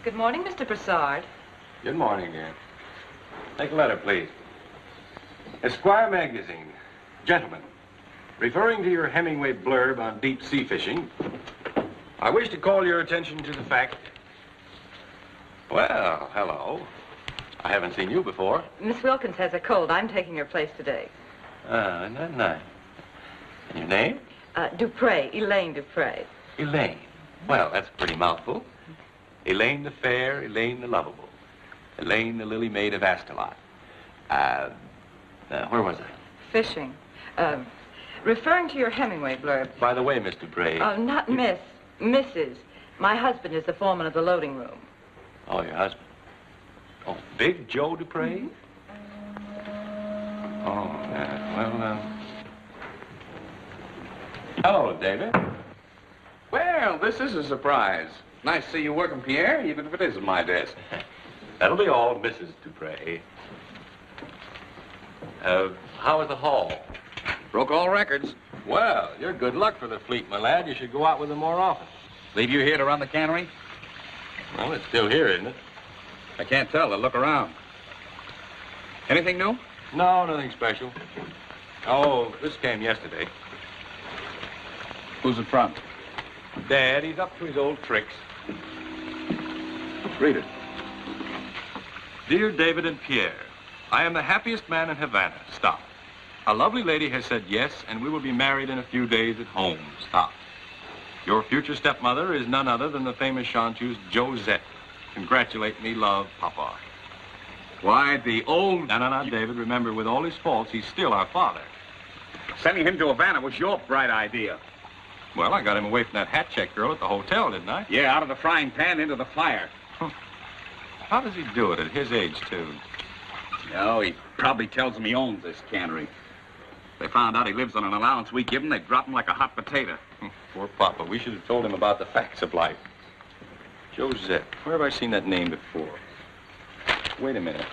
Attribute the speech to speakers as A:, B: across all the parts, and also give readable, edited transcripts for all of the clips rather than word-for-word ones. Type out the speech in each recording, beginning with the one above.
A: Good morning, Mr. Broussard.
B: Good morning, dear. Take a letter, please. Esquire Magazine. Gentlemen, referring to your Hemingway blurb on deep sea fishing, I wish to call your attention to the fact... Well, hello. I haven't seen you before.
A: Miss Wilkins has a cold. I'm taking her place today.
B: Ah, isn't that nice? And your name?
A: Dupre, Elaine Dupre.
B: Elaine. Well, that's a pretty mouthful. Elaine the fair, Elaine the lovable. Elaine the lily maid of Astalot. Where was I?
A: Fishing. Referring to your Hemingway blurb.
B: By the way, Miss Dupre...
A: Oh, not Miss. Mrs. My husband is the foreman of the loading room.
B: Oh, your husband? Oh, Big Joe Dupre? Oh, hello, David.
C: Well, this is a surprise. Nice to see you working, Pierre, even if it isn't my desk.
B: That'll be all, Mrs. Dupre. How was the haul?
C: Broke all records.
B: Well, you're good luck for the fleet, my lad. You should go out with them more often.
C: Leave you here to run the cannery?
B: Well, it's still here, isn't it?
C: I can't tell. I'll look around. Anything new?
B: No, nothing special. Oh, this came yesterday.
C: Who's it from?
B: Dad, he's up to his old tricks.
C: Read it.
B: Dear David and Pierre, I am the happiest man in Havana. Stop. A lovely lady has said yes, and we will be married in a few days at home. Stop. Your future stepmother is none other than the famous chanteuse Josette. Congratulate me, love, Papa.
C: Why, the old...
B: No, David. Remember, with all his faults, he's still our father.
C: Sending him to Havana was your bright idea.
B: Well, I got him away from that hat check girl at the hotel, didn't I?
C: Yeah, out of the frying pan into the fire.
B: How does he do it at his age, too?
C: No, he probably tells them he owns this cannery. They found out he lives on an allowance we give him, they drop him like a hot potato.
B: Poor Papa. We should have told him about the facts of life. Josette. Where have I seen that name before? Wait a minute.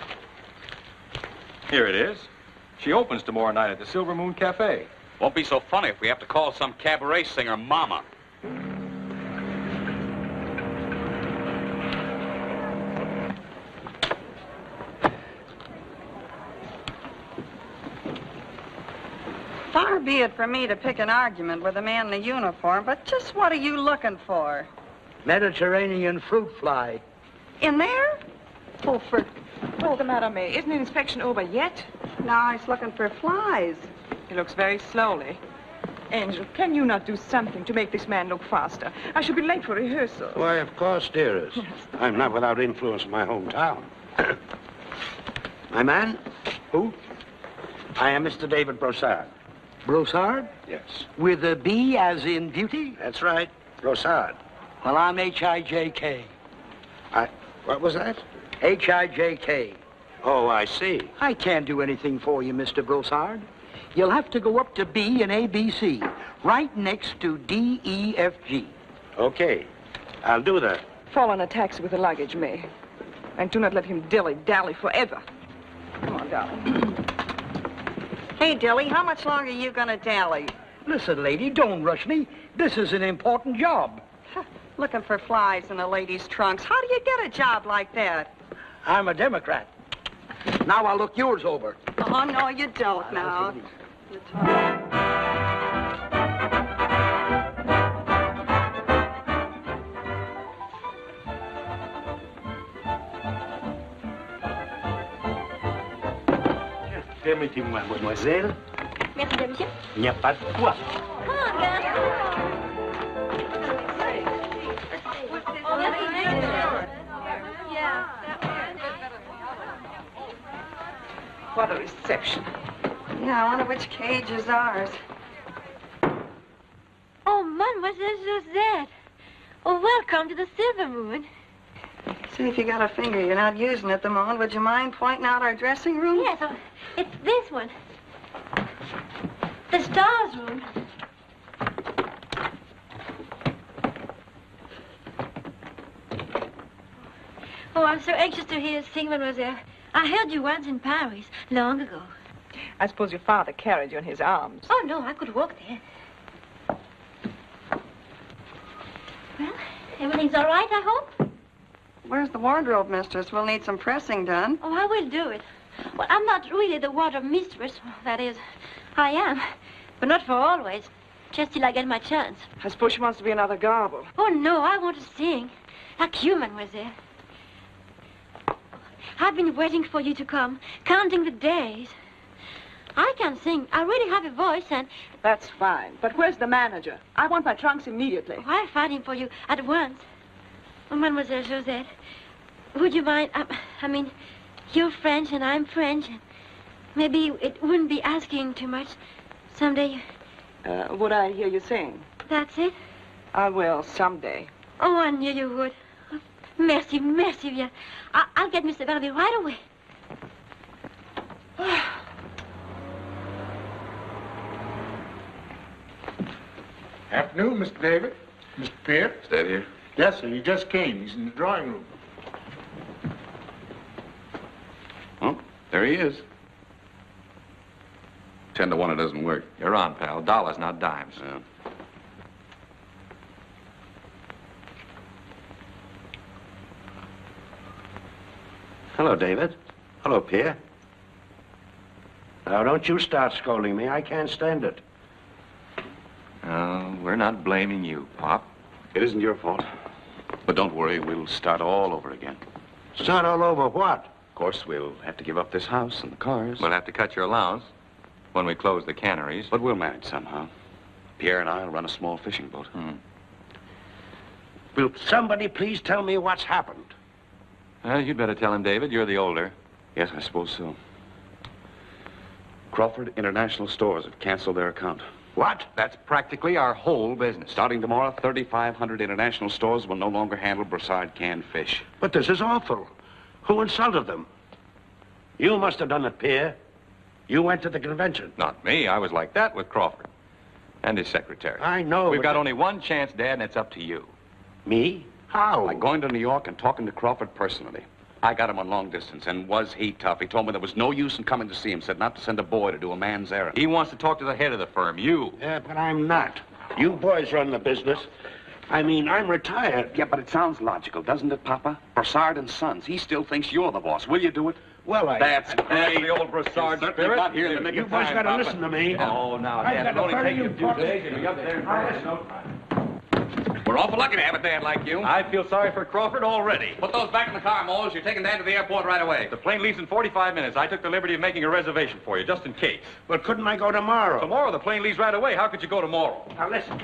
B: Here it is. She opens tomorrow night at the Silver Moon Cafe.
C: Won't be so funny if we have to call some cabaret singer Mama.
D: Far be it from me to pick an argument with a man in a uniform, but just what are you looking for?
E: Mediterranean fruit fly.
D: In there? Oh,
A: What's the matter, May? Isn't inspection over yet?
D: no, he's looking for flies.
A: He looks very slowly. Angel, can you not do something to make this man look faster? I should be late for rehearsal.
E: Why, of course, dearest. I'm not without influence in my hometown. My man? Who? I am Mr. David Broussard.
F: Broussard?
E: Yes.
F: With a B as in beauty?
E: That's right. Broussard.
F: Well, I'm H-I-J-K.
E: What was that?
F: H-I-J-K.
E: Oh, I see.
F: I can't do anything for you, Mr. Broussard. You'll have to go up to B and A-B-C, right next to D-E-F-G.
E: Okay. I'll do that.
A: Fall in a taxi with the luggage, May. And do not let him dilly-dally forever. Come on, darling.
D: Hey, Dilly, how much longer are you going to dally?
F: Listen, lady, don't rush me. This is an important job.
D: Looking for flies in a lady's trunks. How do you get a job like that?
F: I'm a Democrat. Now I'll look yours over.
D: Oh, no, you don't now.
E: Permettez-moi, mademoiselle.
G: Merci bien, monsieur.
E: Il n'y a pas de quoi.
G: Oh, garçon.
A: What a reception.
D: Yeah, I wonder which cage is ours.
G: Oh, Mademoiselle Josette. Oh, welcome to the Silver Moon.
D: See, if you got a finger you're not using at the moment, would you mind pointing out our dressing room?
G: Yes, oh, it's this one. The Stars Room. Oh, I'm so anxious to hear you sing, Mademoiselle. I heard you once in Paris, long ago.
A: I suppose your father carried you in his arms.
G: Oh, no, I could walk there. Well, everything's all right, I hope?
D: Where's the wardrobe, mistress? We'll need some pressing done.
G: Oh, I will do it. Well, I'm not really the wardrobe mistress. That is, I am. But not for always. Just till I get my chance.
A: I suppose she wants to be another garble.
G: Oh, no, I want to sing. Like you, Mademoiselle. I've been waiting for you to come, counting the days. I can sing. I really have a voice, and...
A: That's fine. But where's the manager? I want my trunks immediately.
G: Oh, I'll find him for you at once. Oh, Mademoiselle Josette, would you mind... I mean, you're French and I'm French. And maybe it wouldn't be asking too much. Someday...
A: Would I hear you sing?
G: That's it?
A: I will, someday.
G: Oh, I knew you would. Oh, merci, merci bien. I'll get Mr. Barby right away.
H: Afternoon, Mr. David. Mr. Pierre?
C: Is that here?
H: Yes, sir. He just came. He's in the drawing room.
C: Oh, there he is. 10 to 1, it doesn't work.
B: You're on, pal. Dollars, not dimes.
C: Yeah.
E: Hello, David. Hello, Pierre. Now, don't you start scolding me. I can't stand it.
B: We're not blaming you, Pop.
C: It isn't your fault. But don't worry, we'll start all over again.
E: Start all over what?
C: Of course, we'll have to give up this house and the cars.
B: We'll have to cut your allowance when we close the canneries.
C: But we'll manage somehow. Pierre and I'll run a small fishing boat.
E: Will somebody please tell me what's happened?
B: You'd better tell him, David. You're the older.
C: Yes, I suppose so. Crawford International Stores have canceled their account.
E: What?
B: That's practically our whole business.
C: Starting tomorrow, 3,500 international stores will no longer handle Broussard canned fish.
E: But this is awful. Who insulted them? You must have done it, Pierre. You went to the convention.
B: Not me. I was like that with Crawford and his secretary.
E: I know.
B: We've got only one chance, Dad, and it's up to you.
E: Me? How?
C: By going to New York and talking to Crawford personally. I got him on long distance, and was he tough. He told me there was no use in coming to see him. Said not to send a boy to do a man's errand.
B: He wants to talk to the head of the firm, you.
E: Yeah, but I'm not. You boys run the business. I mean, I'm retired.
C: Yeah, but it sounds logical, doesn't it, Papa? Broussard and Sons. He still thinks you're the boss. Will you do it?
E: Well,
C: That's great.
B: the old Broussard
C: Certainly
B: spirit.
C: not here in the nick
E: You
C: of
E: boys
C: time,
E: got to
C: Papa.
E: listen to me.
B: Oh, now,
E: I've
B: Dad,
E: got
B: it'll
E: a
B: only
E: very
B: take you a few
E: important-
B: days and be up there.
E: Now, listen.
C: We're awful lucky to have a dad like you.
B: I feel sorry for Crawford already.
C: Put those back in the car, Moles. You're taking Dad to the airport right away.
B: The plane leaves in 45 minutes. I took the liberty of making a reservation for you, just in case.
E: But couldn't I go tomorrow?
B: Tomorrow, the plane leaves right away. How could you go tomorrow?
E: Now, listen.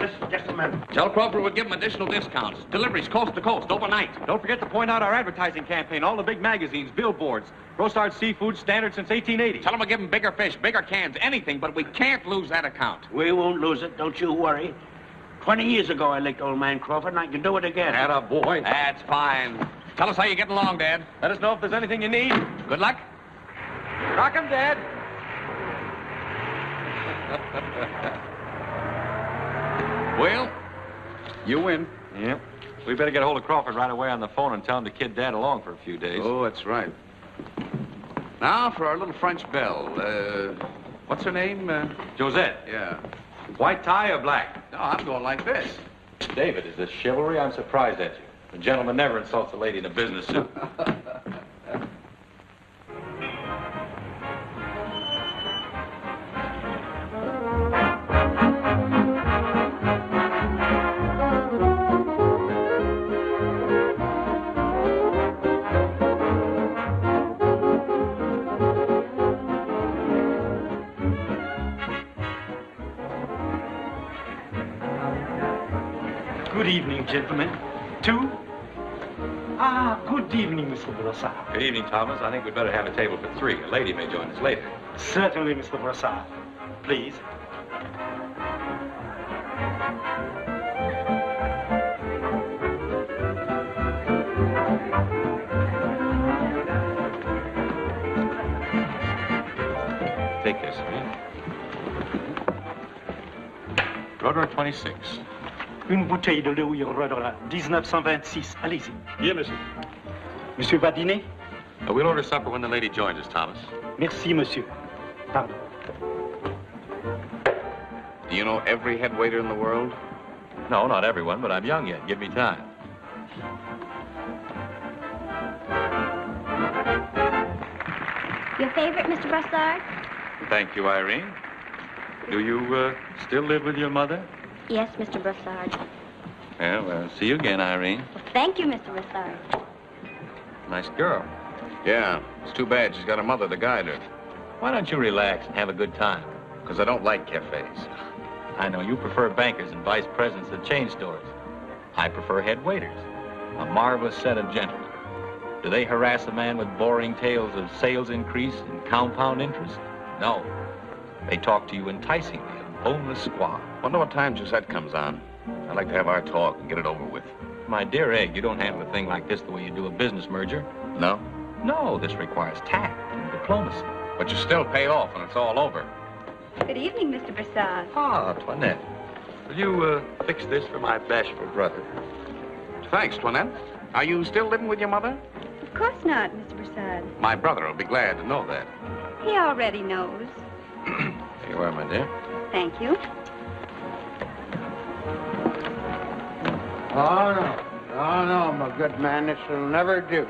E: Listen, just a minute.
C: Tell Crawford we'll give him additional discounts. Deliveries coast to coast, overnight.
B: Don't forget to point out our advertising campaign, all the big magazines, billboards. Broussard Seafood, standard since 1880.
C: Tell him we'll give him bigger fish, bigger cans, anything, but we can't lose that account.
E: We won't lose it. Don't you worry. 20 years ago, I licked old man Crawford, and I can do it again.
B: Atta boy.
C: That's fine. Tell us how you're getting along, Dad.
B: Let us know if there's anything you need.
C: Good luck.
B: Rock 'em, Dad.
C: Well, you win.
B: Yep. We better get a hold of Crawford right away on the phone and tell him to kid Dad along for a few days.
C: Oh, that's right. Now for our little French belle. What's her name?
B: Josette.
C: Yeah.
B: White tie or black?
C: No, I'm going like this.
B: David, is this chivalry? I'm surprised at you. A gentleman never insults a lady in a business suit.
I: Good evening, gentlemen. Two? Ah, good evening, Mr. Brossard.
B: Good evening, Thomas. I think we'd better have a table for three. A lady may join us later.
I: Certainly, Mr. Brossard. Please.
B: Take this, will you? Rodor 26.
I: Une bouteille de Louis Rodora, 1926. Allez-y.
B: Here, monsieur.
I: Monsieur va dîner?
B: We'll order supper when the lady joins us, Thomas.
I: Merci, monsieur. Pardon.
C: Do you know every head waiter in the world?
B: No, not everyone, but I'm young yet. Give me time.
G: Your favorite, Mr. Brossard?
B: Thank you, Irene. Do you still live with your mother?
G: Yes, Mr. Brossard.
B: Yeah, well, see you again, Irene.
G: Thank you, Mr. Brossard.
B: Nice girl.
C: Yeah, it's too bad she's got a mother to guide her.
B: Why don't you relax and have a good time?
C: Because I don't like cafes.
B: I know you prefer bankers and vice presidents at chain stores. I prefer head waiters. A marvelous set of gentlemen. Do they harass a man with boring tales of sales increase and compound interest? No. They talk to you enticingly of boneless squaw.
C: Wonder what time Josette comes on. I'd like to have our talk and get it over with.
B: My dear Egg, you don't handle a thing like this the way you do a business merger.
C: No?
B: No, this requires tact and diplomacy.
C: But you still pay off when it's all over.
G: Good evening, Mr. Brossard.
B: Ah, Toinette. Will you fix this for my bashful brother?
C: Thanks, Toinette. Are you still living with your mother?
G: Of course not, Mr. Brossard.
C: My brother will be glad to know that.
G: He already knows.
C: Here you are, my dear.
G: Thank you.
J: Oh, no, my good man, this will never do.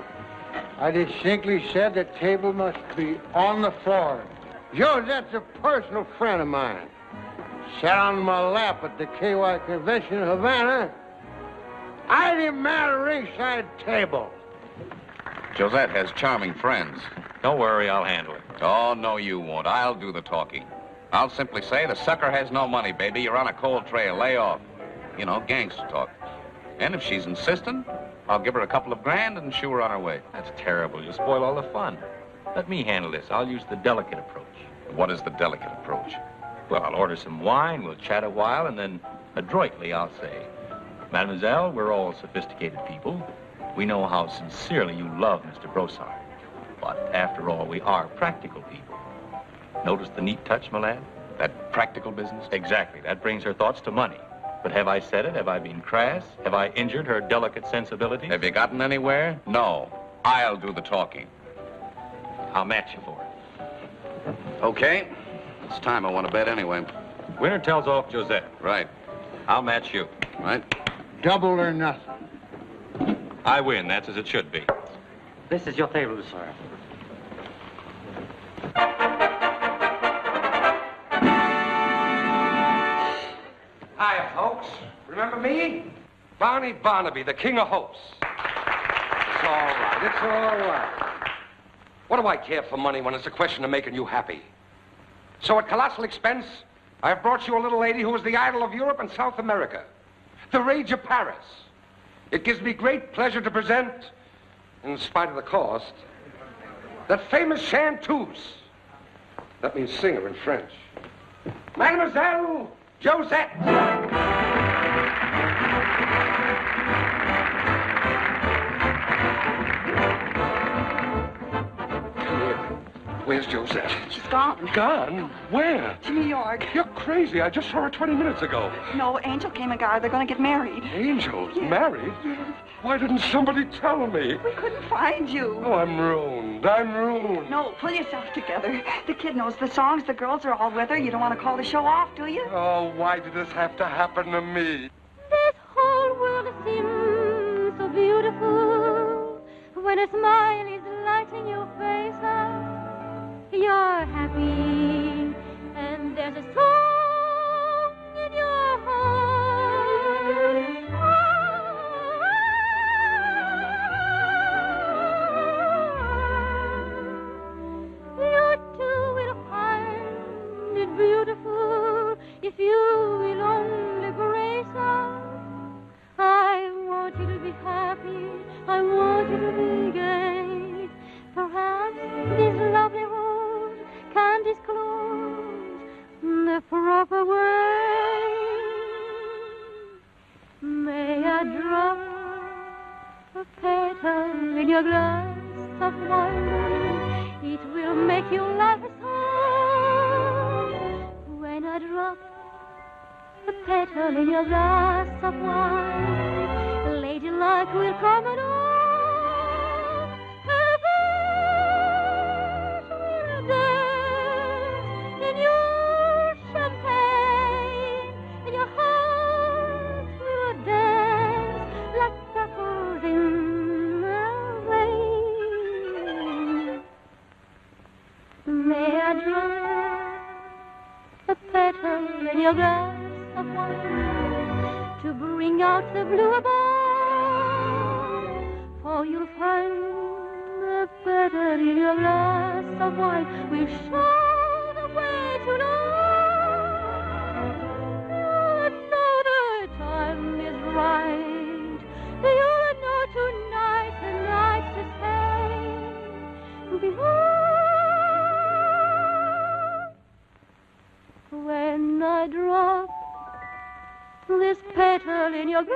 J: I distinctly said the table must be on the floor. Josette's a personal friend of mine. Sat on my lap at the KY convention in Havana. I demand a ringside table.
C: Josette has charming friends.
B: Don't worry, I'll handle it.
C: Oh, no, you won't. I'll do the talking. I'll simply say the sucker has no money, baby. You're on a cold trail. Lay off. You know, gangster talk. And if she's insistent, I'll give her a couple of grand and shoo her on her way.
B: That's terrible. You'll spoil all the fun. Let me handle this. I'll use the delicate approach.
C: What is the delicate approach?
B: Well, I'll order some wine, we'll chat a while, and then adroitly I'll say, Mademoiselle, we're all sophisticated people. We know how sincerely you love Mr. Brossard. But after all, we are practical people. Notice the neat touch, my lad?
C: That practical business?
B: Exactly. That brings her thoughts to money. But have I said it? Have I been crass? Have I injured her delicate sensibilities?
C: Have you gotten anywhere? No. I'll do the talking.
B: I'll match you for it.
C: Okay. It's time I want to bet anyway.
B: Winner tells off Josette.
C: Right.
B: I'll match you.
C: Right.
J: Double or nothing.
B: I win. That's as it should be.
I: This is your table, sir.
K: Hiya, folks. Remember me? Barney Barnaby, the king of hopes. It's all right. It's all right. What do I care for money when it's a question of making you happy? So at colossal expense, I have brought you a little lady who is the idol of Europe and South America, the rage of Paris. It gives me great pleasure to present, in spite of the cost, that famous chanteuse. That means singer in French. Mademoiselle Josette. Where's Josette?
D: She's gone.
K: Gone? Where?
D: To New York.
K: You're crazy. I just saw her 20 minutes ago.
D: No, Angel came and got her. They're going to get married.
K: Angel?
D: Yes.
K: Married? Why didn't somebody tell me?
D: We couldn't find you.
K: Oh, I'm ruined. I'm ruined.
D: No, pull yourself together. The kid knows the songs. The girls are all with her. You don't want to call the show off, do you?
K: Oh, why did this have to happen to me?
L: This whole world seems so beautiful when a smile is lighting your face up. You're happy, and there's a song in your heart. You too will find it beautiful if you will only brace up. your glass of wine. It will make you laugh a song when I drop a petal in your glass of wine. Ladylike will come along. Her voice will dance in your champagne, and your heart will dance like pebbles in the rain. May I drop a petal in your glass of wine to bring out the blue above? For you'll find the better in your glass of wine will show the way to love. You'll know the time is right. You'll know tonight's the night to stay. Behold, when I drop this petal in your glass.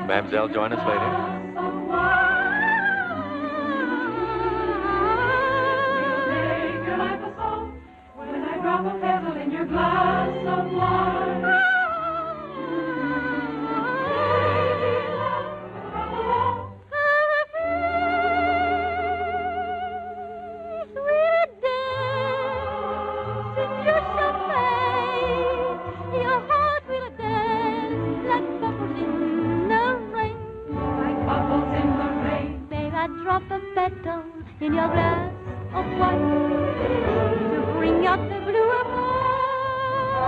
B: Mademoiselle, join us later.
L: Make your life a song when I drop a pebble in your glass of wine. In your glass of wine to bring out the blue above.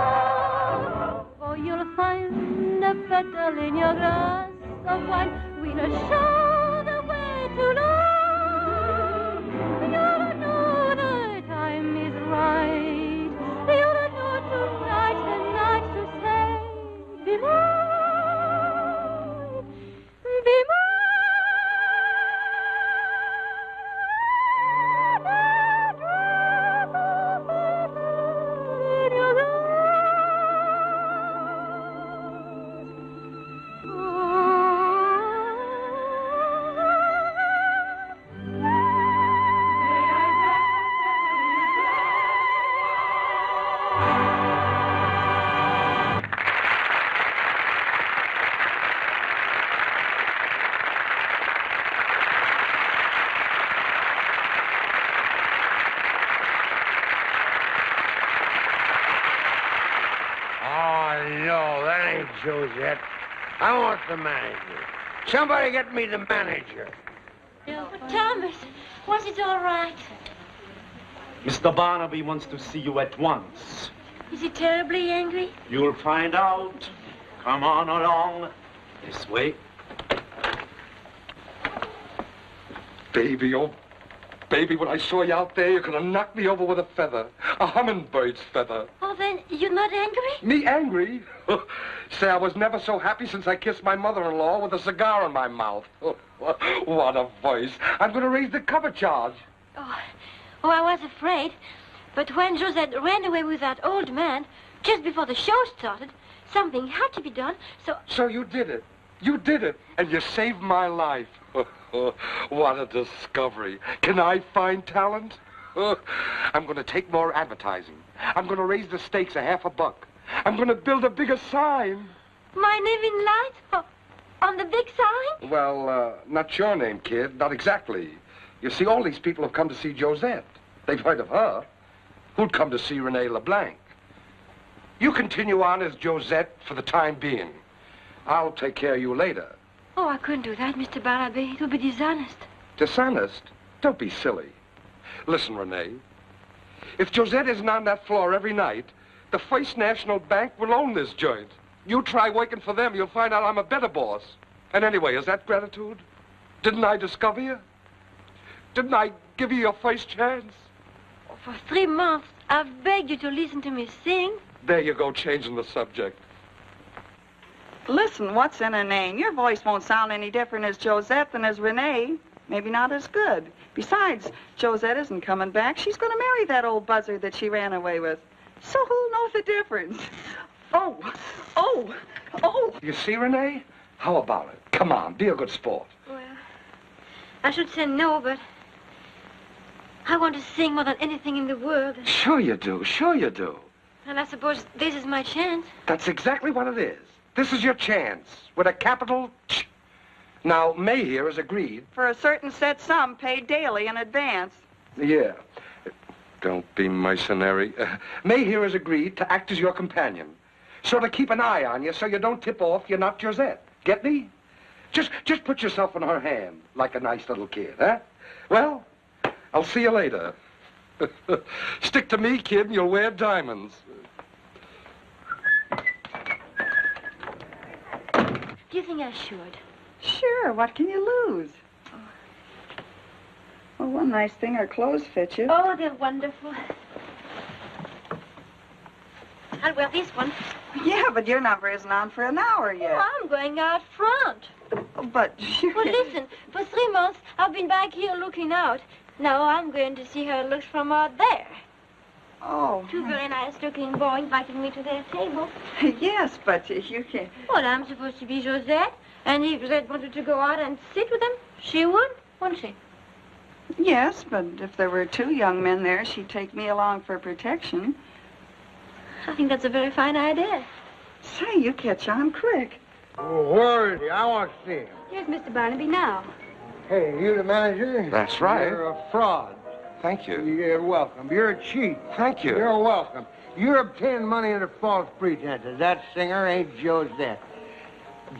L: For you'll find a petal in your glass of wine will show the way to love. You'll know the time is right. You'll know tonight's the night to say, be mine, be mine.
J: Josette, I want the manager. Somebody get me the manager.
G: Thomas, was it all right?
I: Mr. Barnaby wants to see you at once.
G: Is he terribly angry?
I: You'll find out. Come on along. This way.
K: Baby, oh, baby, when I saw you out there, you could have knocked me over with a feather. A hummingbird's feather.
G: Oh, then you're not angry?
K: Me angry? Say, I was never so happy since I kissed my mother-in-law with a cigar in my mouth. What a voice. I'm going to raise the cover charge.
G: Oh, I was afraid. But when Josette ran away with that old man, just before the show started, something had to be done, so...
K: So you did it. You did it. And you saved my life. What a discovery. Can I find talent? I'm going to take more advertising. I'm going to raise the stakes $50. I'm going to build a bigger sign.
G: My name in lights? Oh, on the big sign?
K: Well, not your name, kid. Not exactly. You see, all these people have come to see Josette. They've heard of her. Who'd come to see Renee LeBlanc? You continue on as Josette for the time being. I'll take care of you later.
G: Oh, I couldn't do that, Mr. Barnaby. It would be dishonest.
K: Dishonest? Don't be silly. Listen, Renee. If Josette isn't on that floor every night, the First National Bank will own this joint. You try working for them, you'll find out I'm a better boss. And anyway, is that gratitude? Didn't I discover you? Didn't I give you your first chance?
G: Oh, for 3 months, I've begged you to listen to me sing.
K: There you go, changing the subject.
D: Listen, what's in a name? Your voice won't sound any different as Josette than as Renee. maybe not as good. Besides, Josette isn't coming back. She's going to marry that old buzzard that she ran away with. So who'll know the difference? Oh.
K: You see, Renee? How about it? Come on, be a good sport.
G: Well, I should say no, but I want to sing more than anything in the world.
K: Sure you do.
G: And I suppose this is my chance.
K: That's exactly what it is. This is your chance, with a capital Ch. Now, May here has agreed.
D: For a certain set sum paid daily in advance.
K: Yeah. Don't be mercenary. May here has agreed to act as your companion. Sort of keep an eye on you so you don't tip off you're not Josette. Get me? Just put yourself in her hand like a nice little kid, huh? Well, I'll see you later. Stick to me, kid, and you'll wear diamonds.
G: Do you think I should?
D: Sure, what can you lose? Well, one nice thing, her clothes fit you.
G: Oh, they're wonderful. I'll wear this one.
D: Yeah, but your number isn't on for an hour yet.
G: Oh, I'm going out front.
D: But
G: Well, listen, for 3 months, I've been back here looking out. Now I'm going to see how it looks from out there.
D: Oh.
G: Two very nice-looking boys invited me to their table.
D: Yes, but you can't.
G: Well, I'm supposed to be Josette, and if Josette wanted to go out and sit with them, she would, wouldn't she?
D: Yes, but if there were 2 young men there, she'd take me along for protection.
G: I think that's a very fine idea.
D: Say, you catch on quick.
J: Oh, where is he? I want to see him.
G: Here's Mr. Barnaby now.
J: Hey, you the manager?
K: That's right.
J: You're a fraud.
K: Thank you.
J: You're welcome. You're a cheat.
K: Thank you.
J: You're welcome. You're obtaining money under false pretenses. That singer ain't Josette.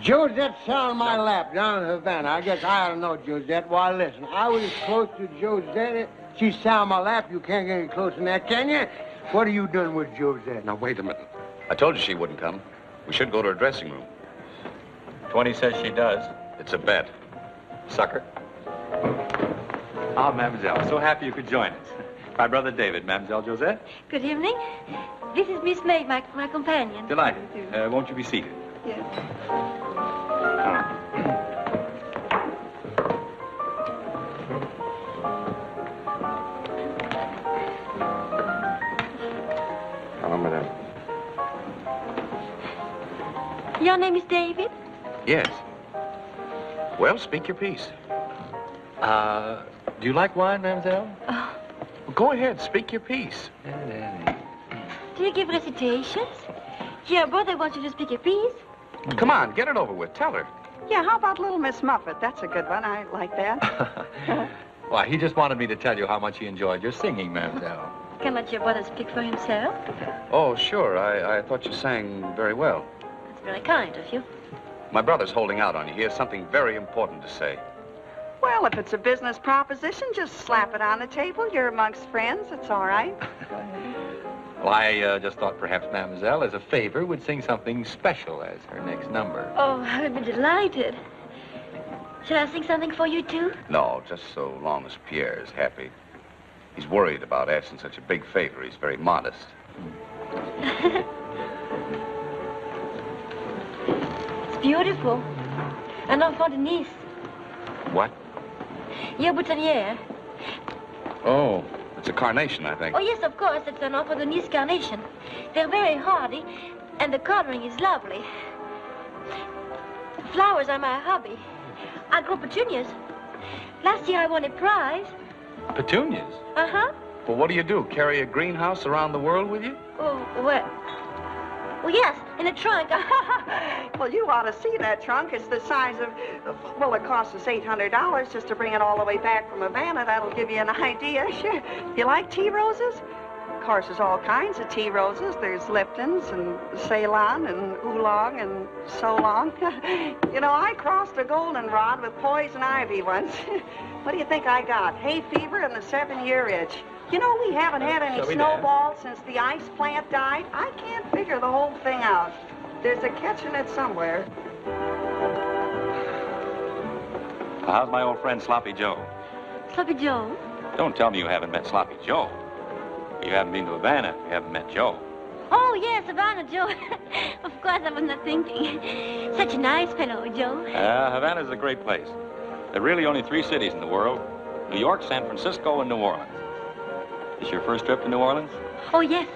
J: Josette sat on my lap down in Havana. I guess I ought to know Josette. Why, listen, I was as close to Josette. She sat on my lap. You can't get any closer than that, can you? What are you doing with Josette?
K: Now, wait a minute.
C: I told you she wouldn't come. We should go to her dressing room.
B: 20 says she does.
C: It's a bet.
B: Sucker. Ah, mademoiselle, so happy you could join us. My brother David, Mademoiselle Josette.
G: Good evening. This is Miss May, my companion.
B: Delighted. Won't you be seated?
D: Yes.
K: Hello, madame.
G: Your name is David?
C: Yes. Well, speak your piece.
B: Do you like wine, mademoiselle?
G: Oh.
C: Well, go ahead, speak your piece.
G: Do you give recitations? Your brother wants you to speak a piece?
C: Come on, get it over with. Tell her.
D: Yeah, how about Little Miss Muffet? That's a good one. I like that.
B: Why, he just wanted me to tell you how much he enjoyed your singing, mademoiselle.
G: Can let your brother speak for himself?
C: Oh, sure. I thought you sang very well.
G: That's very kind of you.
C: My brother's holding out on you. He has something very important to say.
D: Well, if it's a business proposition, just slap it on the table. You're amongst friends. It's all right.
B: Well, I just thought perhaps mademoiselle, as a favor, would sing something special as her next number.
G: Oh, I would be delighted. Shall I sing something for you, too?
C: No, just so long as Pierre is happy. He's worried about asking such a big favor. He's very modest.
G: It's beautiful. An enfant de Nice.
C: What?
G: Your boutonniere.
C: Oh, it's a carnation, I think.
G: Oh, yes, of course. It's an enfant de Nice carnation. They're very hardy, and the coloring is lovely. Flowers are my hobby. I grow petunias. Last year I won a prize.
B: Petunias?
G: Uh-huh.
C: Well, what do? Carry a greenhouse around the world with you?
G: Oh, what? Well, yes, in a trunk.
D: Well, you ought to see that trunk. It's the size of, well, it costs us $800 just to bring it all the way back from Havana. That'll give you an idea. Sure. You like tea roses? Of course, there's all kinds of tea roses. There's Lipton's and Ceylon and Oolong and so long. You know, I crossed a goldenrod with poison ivy once. What do you think I got? Hay fever and the 7-year itch. You know, we haven't had any snowballs since the ice plant died. I can't figure the whole thing out. There's a catch in it somewhere.
B: How's my old friend Sloppy Joe?
G: Sloppy Joe?
B: Don't tell me you haven't met Sloppy Joe. You haven't been to Havana if you haven't met Joe.
G: Oh, yes, Havana, Joe. Of course, I was not thinking. Such a nice fellow, Joe.
B: Havana's a great place. There are really only 3 cities in the world: New York, San Francisco, and New Orleans. This your first trip to New Orleans?
G: Oh, yes.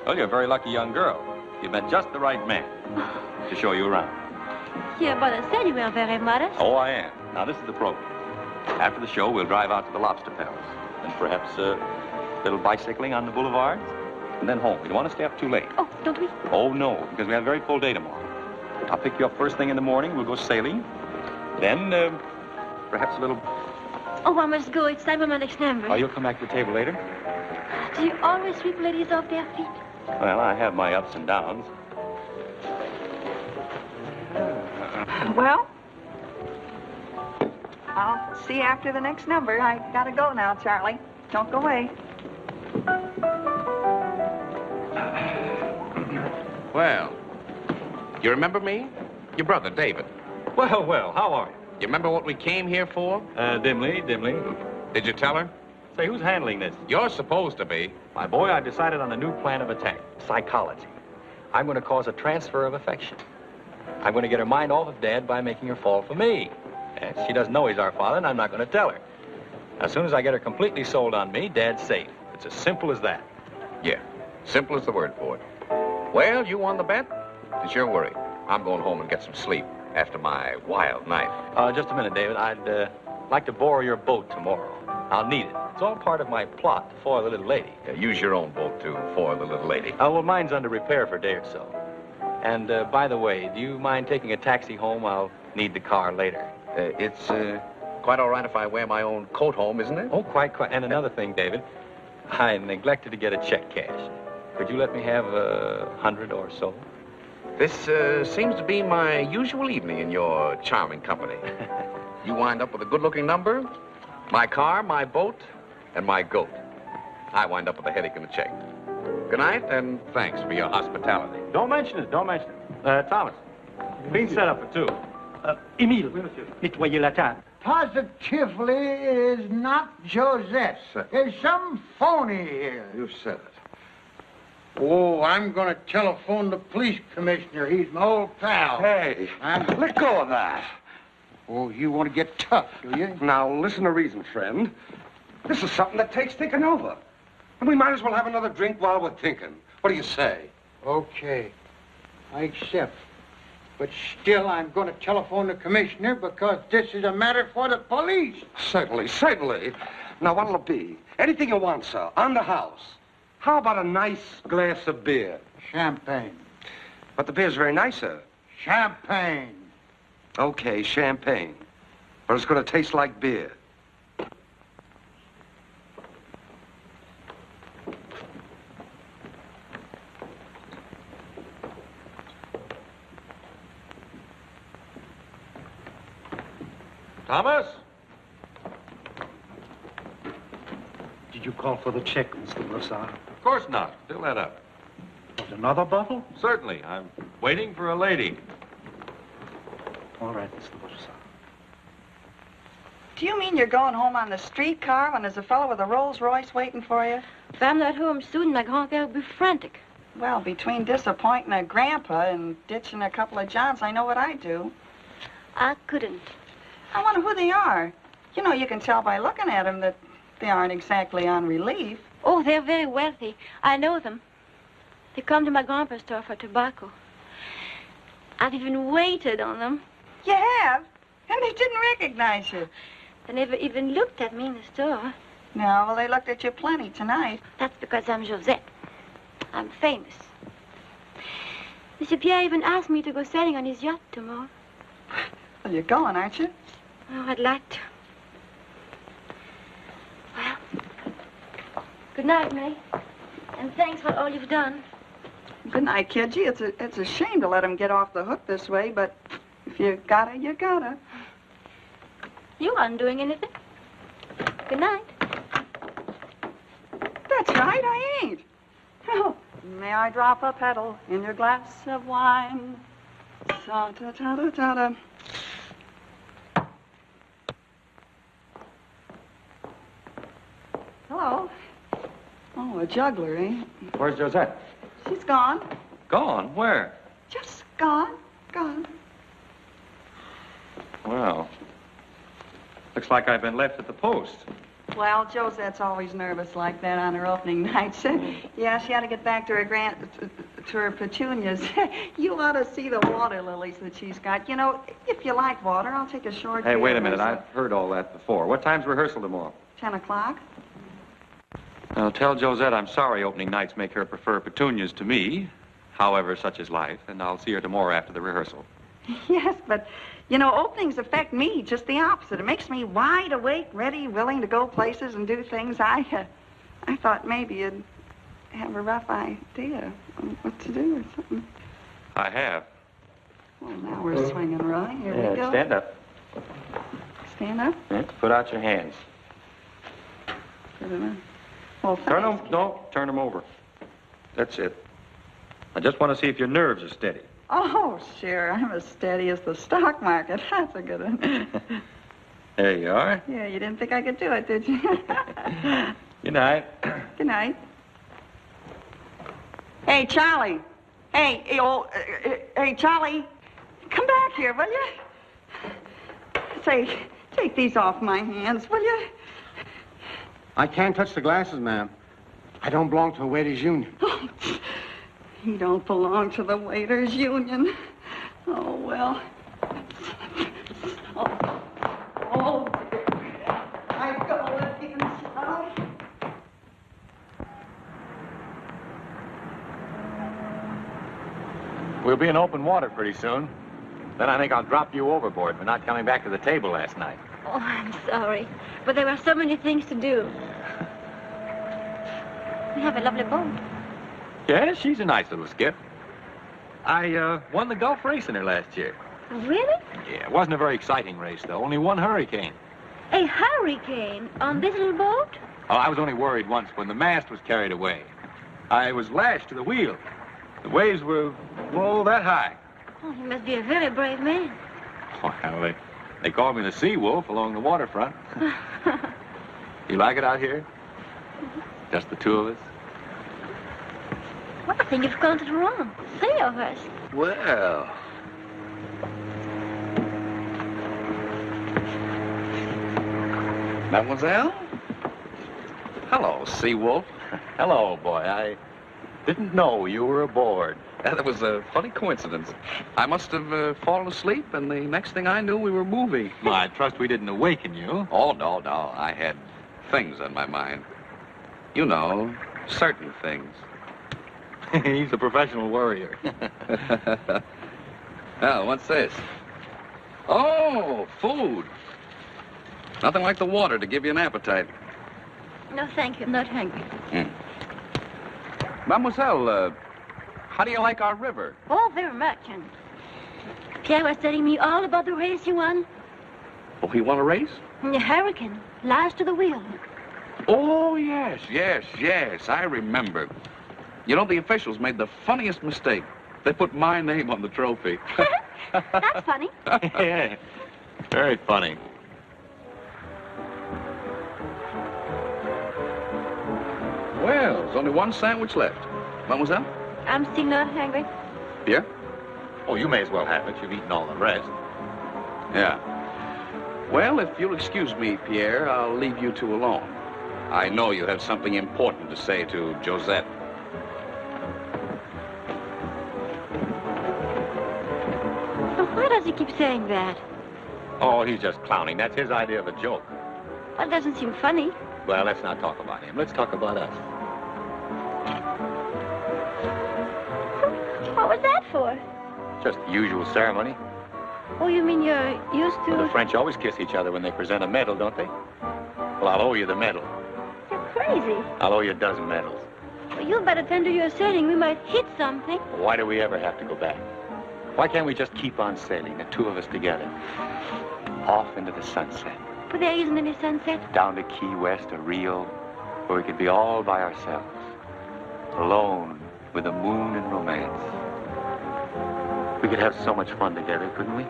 B: Well, you're a very lucky young girl. You met just the right man to show you around.
G: Your brother said you were very modest.
B: Oh, I am. Now, this is the program. After the show, we'll drive out to the Lobster Palace. And perhaps a little bicycling on the boulevards. And then home. We don't want to stay up too late.
G: Oh, don't we?
B: Oh, no, because we have a very full day tomorrow. I'll pick you up first thing in the morning. We'll go sailing. Then, perhaps a little...
G: Oh, I must go. It's time for my next number.
B: Oh, you'll come back to the table later?
G: Do you always sweep ladies off their feet?
B: Well, I have my ups and downs.
D: Well, I'll see you after the next number. I gotta go now, Charlie. Don't go away.
C: Well, you remember me? Your brother, David.
B: Well, well, how are you?
C: You remember what we came here for?
B: Dimly.
C: Did you tell her?
B: Say, who's handling this?
C: You're supposed to be.
B: My boy, I've decided on a new plan of attack. Psychology. I'm going to cause a transfer of affection. I'm going to get her mind off of Dad by making her fall for me. And she doesn't know he's our father, and I'm not going to tell her. As soon as I get her completely sold on me, Dad's safe. It's as simple as that.
C: Yeah, simple as the word for it. Well, you won the bet. It's your worry. I'm going home and get some sleep after my wild night.
B: Just a minute, David. I'd like to borrow your boat tomorrow. I'll need it. It's all part of my plot to foil the little lady.
C: Yeah, use your own boat to foil the little lady.
B: Well, mine's under repair for a day or so. And, by the way, do you mind taking a taxi home? I'll need the car later.
C: It's quite all right if I wear my own coat home, isn't it?
B: Oh, quite. And another thing, David. I neglected to get a check cashed. Could you let me have 100 or so?
C: This seems to be my usual evening in your charming company. You wind up with a good-looking number, my car, my boat, and my goat. I wind up with a headache and a check. Good night, and thanks for your hospitality.
B: Don't mention it. Thomas, clean setup for 2.
I: Émile, nettoyez la table.
J: Positively is not Josette. There's some phony here.
K: You said it.
J: Oh, I'm going to telephone the police commissioner. He's my old pal.
K: Hey, let go of that.
J: Oh, you want to get tough, do you?
K: Now, listen to reason, friend. This is something that takes thinking over. And we might as well have another drink while we're thinking. What do you say?
J: Okay, I accept. But still, I'm going to telephone the commissioner because this is a matter for the police.
K: Certainly. Now, what'll it be? Anything you want, sir, on the house. How about a nice glass of beer?
J: Champagne.
K: But the beer's very nice, sir.
J: Champagne.
K: Okay, champagne. But it's going to taste like beer.
B: Thomas?
I: Did you call for the check, Mr. Brossard?
B: Of course not. Fill that up.
I: Want another bottle?
B: Certainly. I'm waiting for a lady.
I: All right, Mr. Brossard.
D: Do you mean you're going home on the streetcar when there's a fellow with a Rolls Royce waiting for you?
G: If I'm not home soon, my grand-père will be frantic.
D: Well, between disappointing a grandpa and ditching a couple of jobs, I know what I'd do.
G: I couldn't.
D: I wonder who they are. You know, you can tell by looking at them that they aren't exactly on relief.
G: Oh, they're very wealthy. I know them. They come to my grandpa's store for tobacco. I've even waited on them.
D: You have? And they didn't recognize you.
G: They never even looked at me in the store.
D: No, well, they looked at you plenty tonight.
G: That's because I'm Josette. I'm famous. Monsieur Pierre even asked me to go sailing on his yacht tomorrow.
D: Well, you're going, aren't you?
G: Oh, I'd like to. Well, good night, May. And thanks for all you've done.
D: Good night, kid. Gee, it's a shame to let him get off the hook this way, but if you gotta, you gotta.
G: You aren't doing anything. Good night.
D: That's right, I ain't. Oh, may I drop a petal in your glass of wine? Ta-ta-ta-ta-ta. Hello. Oh, a juggler, eh?
B: Where's Josette?
D: She's gone.
B: Gone? Where?
D: Just gone. Gone.
B: Well, Looks like I've been left at the post.
D: Well, Josette's always nervous like that on her opening nights. Yeah, she had to get back to her petunias. You ought to see the water lilies that she's got. You know, if you like water, I'll take a short
B: Hey,
D: trip
B: wait a
D: or
B: minute.
D: so.
B: I've heard all that before. What time's rehearsal tomorrow?
D: 10 o'clock?
B: Now, tell Josette I'm sorry opening nights make her prefer petunias to me. However, such is life, and I'll see her tomorrow after the rehearsal.
D: Yes, but, you know, openings affect me just the opposite. It makes me wide awake, ready, willing to go places and do things. I thought maybe you'd have a rough idea of what to do or something.
B: I have.
D: Well, now we're swinging right. Here we go.
B: Stand up.
D: Stand up?
B: Yeah, put out your hands.
D: Put it on. Well,
B: Turn them, no, turn them over. That's it. I just want to see if your nerves are steady.
D: Oh, sure. I'm as steady as the stock market. That's a good one.
B: There you are.
D: Yeah, you didn't think I could do it, did you?
B: Good night.
D: Good night. Hey, Charlie. Hey, hey, Charlie. Come back here, will you? Say, take these off my hands, will you?
J: I can't touch the glasses, ma'am. I don't belong to a waiters' union.
D: Oh, he don't belong to the waiters' union. Oh, well. Oh, dear. I go inside.
B: We'll be in open water pretty soon. Then I think I'll drop you overboard for not coming back to the table last night.
G: Oh, I'm sorry. But there were so many things to do. We have a lovely boat.
B: Yeah, she's a nice little skiff. I won the Gulf race in her last year.
G: Really?
B: Yeah, it wasn't a very exciting race, though. Only one hurricane.
G: A hurricane on this little boat?
B: Oh, I was only worried once when the mast was carried away. I was lashed to the wheel. The waves were, oh, that high.
G: Oh, he must be a very brave man.
B: Well, they called me the Sea Wolf along the waterfront. You like it out here? Just the two of us?
G: Well, I think you've counted wrong. 3 of us.
B: Well.
C: Mademoiselle? Hello, Sea Wolf.
B: Hello, boy. I didn't know you were aboard.
C: That was a funny coincidence. I must have fallen asleep, and the next thing I knew, we were moving.
B: Well, I trust we didn't awaken you.
C: Oh, no. I had things on my mind. You know, certain things.
B: He's a professional worrier.
C: Well, what's this? Oh, food. Nothing like the water to give you an appetite.
G: No, thank you. I'm not hungry.
C: Mademoiselle, how do you like our river?
G: Oh, very much. And Pierre was telling me all about the race you won.
C: Oh, he won a race?
G: The hurricane. Last to the wheel.
C: Oh, yes. I remember. You know, the officials made the funniest mistake. They put my name on the trophy.
G: That's funny.
B: Yeah, very funny.
C: Well, there's only one sandwich left. Mademoiselle?
G: I'm still not hungry.
C: Pierre?
B: Oh, you may as well have it. You've eaten all the rest.
C: Yeah. Well, if you'll excuse me, Pierre, I'll leave you two alone. I know you have something important to say to Josette.
G: Why does he keep saying that?
B: Oh, he's just clowning. That's his idea of a joke.
G: Well, it doesn't seem funny.
B: Well, let's not talk about him. Let's talk about us.
G: What was that for?
B: Just the usual ceremony.
G: Oh, you mean you're used to...
B: Well, the French always kiss each other when they present a medal, don't they? Well, I'll owe you the medal.
G: You're crazy.
B: I'll owe you a dozen medals.
G: Well, you better tend to your sailing. We might hit something.
B: Why do we ever have to go back? Why can't we just keep on sailing, the two of us together? Off into the sunset.
G: But there isn't any sunset.
B: Down to Key West or Rio, where we could be all by ourselves. Alone with the moon and romance. We could have so much fun together, couldn't we?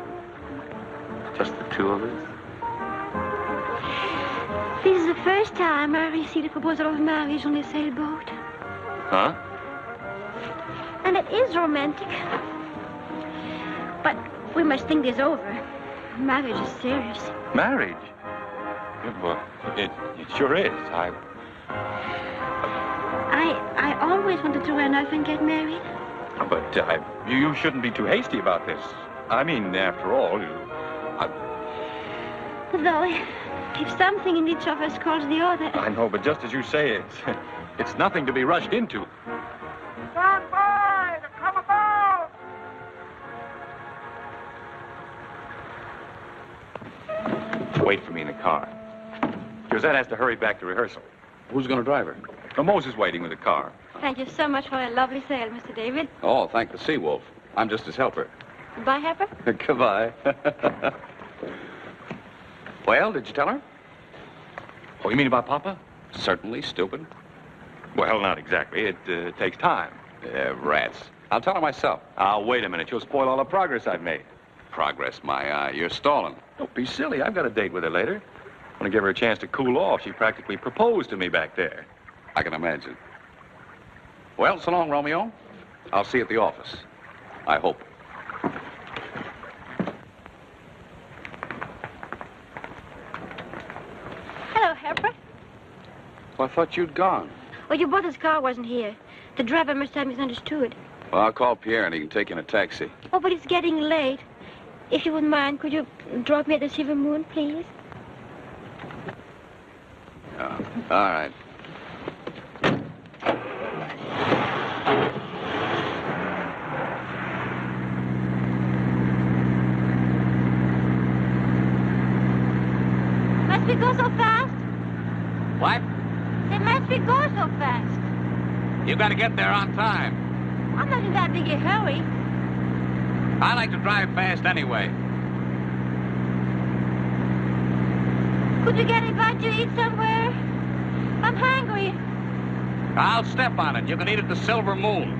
B: Just the two of us.
G: This is the first time I received a proposal of marriage on a sailboat.
B: Huh?
G: And it is romantic. But we must think this over. Marriage is serious.
B: Marriage? Well, it sure is.
G: I always wanted to run off and get married.
B: But you shouldn't be too hasty about this. I mean, after all,
G: Though, if something in each of us calls the other...
B: I know, but just as you say, it's nothing to be rushed into.
J: Stand by! Come about!
B: Wait for me in the car. Josette has to hurry back to rehearsal.
C: Who's going to drive her?
B: Moses waiting with the car.
G: Thank you so much for a lovely sail, Mr. David.
C: Oh, thank the Sea Wolf. I'm just his helper.
G: Goodbye, Harper.
C: Goodbye. Well, did you tell her?
B: Oh, you mean about Papa?
C: Certainly, stupid.
B: Well, not exactly. It takes time.
C: Rats. I'll tell her myself.
B: Wait a minute. You'll spoil all the progress I've made.
C: Progress, my eye. You're stalling.
B: Don't be silly. I've got a date with her later. I want to give her a chance to cool off. She practically proposed to me back there.
C: I can imagine. Well, so long, Romeo. I'll see you at the office. I hope.
G: Hello, Harper.
C: Well, I thought you'd gone.
G: Well, your brother's car wasn't here. The driver must have misunderstood.
C: Well, I'll call Pierre and he can take you in a taxi.
G: Oh, but it's getting late. If you wouldn't mind, could you drop me at the Silver Moon, please?
C: Oh, all right.
G: Must we go so fast?
C: What?
G: They must we go so fast?
C: You got to get there on time.
G: I'm not in that big a hurry.
C: I like to drive fast anyway.
G: Could we get a bite to eat somewhere? I'm hungry.
C: I'll step on it. You can eat at the Silver Moon.